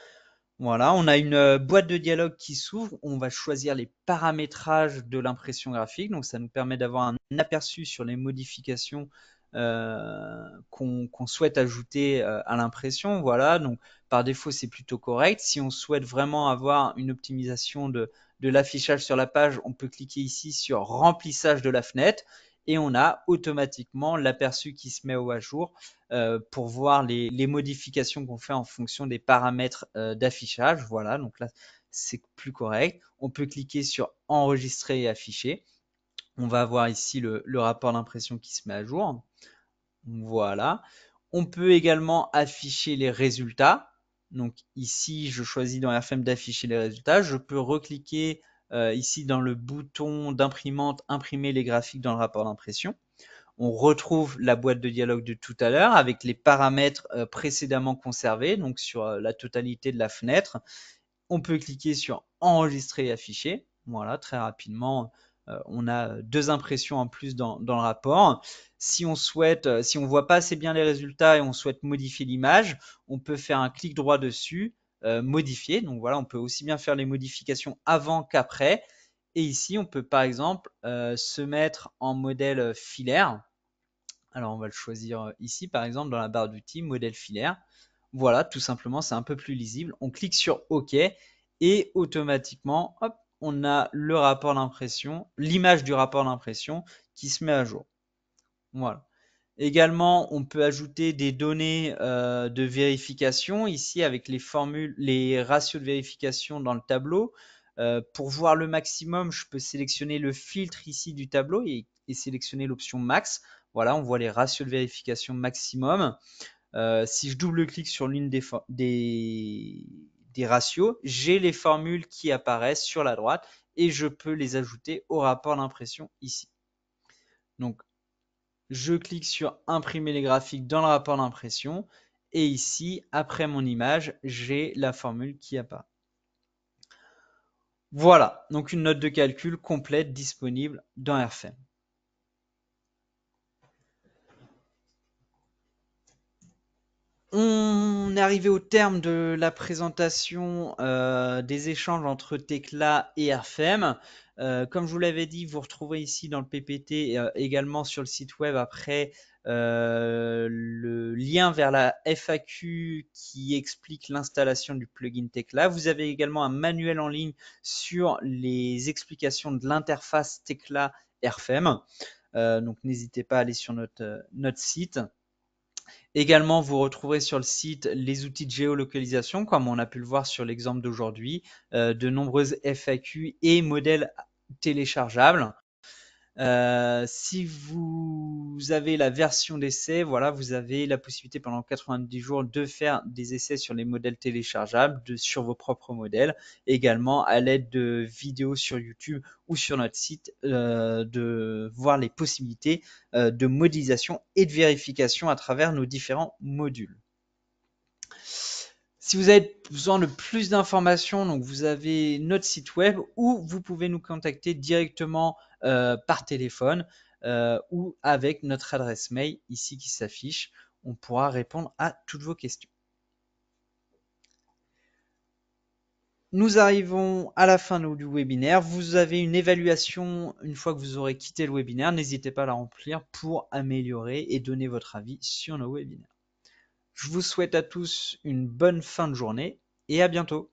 Voilà, on a une boîte de dialogue qui s'ouvre. On va choisir les paramétrages de l'impression graphique. Donc, ça nous permet d'avoir un aperçu sur les modifications qu'on souhaite ajouter à l'impression. Voilà, donc par défaut, c'est plutôt correct. Si on souhaite vraiment avoir une optimisation de l'affichage sur la page, on peut cliquer ici sur remplissage de la fenêtre et on a automatiquement l'aperçu qui se met à jour pour voir les modifications qu'on fait en fonction des paramètres d'affichage. Voilà, donc là, c'est plus correct. On peut cliquer sur enregistrer et afficher. On va avoir ici le rapport d'impression qui se met à jour. Voilà. On peut également afficher les résultats. Donc ici, je choisis dans RFM d'afficher les résultats. Je peux recliquer ici dans le bouton d'imprimante, imprimer les graphiques dans le rapport d'impression. On retrouve la boîte de dialogue de tout à l'heure avec les paramètres précédemment conservés, donc sur la totalité de la fenêtre. On peut cliquer sur enregistrer et afficher. Voilà, très rapidement, on a deux impressions en plus dans le rapport. Si on souhaite, si on voit pas assez bien les résultats et on souhaite modifier l'image, on peut faire un clic droit dessus, modifier. Donc voilà, on peut aussi bien faire les modifications avant qu'après. Et ici, on peut par exemple se mettre en modèle filaire. Alors, on va le choisir ici, par exemple, dans la barre d'outils, modèle filaire. Voilà, tout simplement, c'est un peu plus lisible. On clique sur OK et automatiquement, hop, on a le rapport d'impression, l'image du rapport d'impression qui se met à jour. Voilà. Également, on peut ajouter des données de vérification ici avec les formules, les ratios de vérification dans le tableau. Pour voir le maximum, je peux sélectionner le filtre ici du tableau et sélectionner l'option max. Voilà, on voit les ratios de vérification maximum. Si je double-clique sur l'une des ratios, j'ai les formules qui apparaissent sur la droite et je peux les ajouter au rapport d'impression ici. Donc, je clique sur imprimer les graphiques dans le rapport d'impression et ici, après mon image, j'ai la formule qui apparaît. Voilà, donc une note de calcul complète disponible dans RFM. On est arrivé au terme de la présentation des échanges entre Tekla et RFM. Comme je vous l'avais dit, vous retrouverez ici dans le PPT et également sur le site web après le lien vers la FAQ qui explique l'installation du plugin Tekla. Vous avez également un manuel en ligne sur les explications de l'interface Tekla RFM. Donc n'hésitez pas à aller sur notre site. Également, vous retrouverez sur le site les outils de géolocalisation, comme on a pu le voir sur l'exemple d'aujourd'hui, de nombreuses FAQ et modèles téléchargeables. Si vous avez la version d'essai, voilà, vous avez la possibilité pendant 90 jours de faire des essais sur les modèles téléchargeables, sur vos propres modèles, également à l'aide de vidéos sur YouTube ou sur notre site, de voir les possibilités de modélisation et de vérification à travers nos différents modules. Si vous avez besoin de plus d'informations, donc vous avez notre site web ou vous pouvez nous contacter directement par téléphone ou avec notre adresse mail ici qui s'affiche. On pourra répondre à toutes vos questions. Nous arrivons à la fin du webinaire. Vous avez une évaluation une fois que vous aurez quitté le webinaire. N'hésitez pas à la remplir pour améliorer et donner votre avis sur nos webinaires. Je vous souhaite à tous une bonne fin de journée et à bientôt.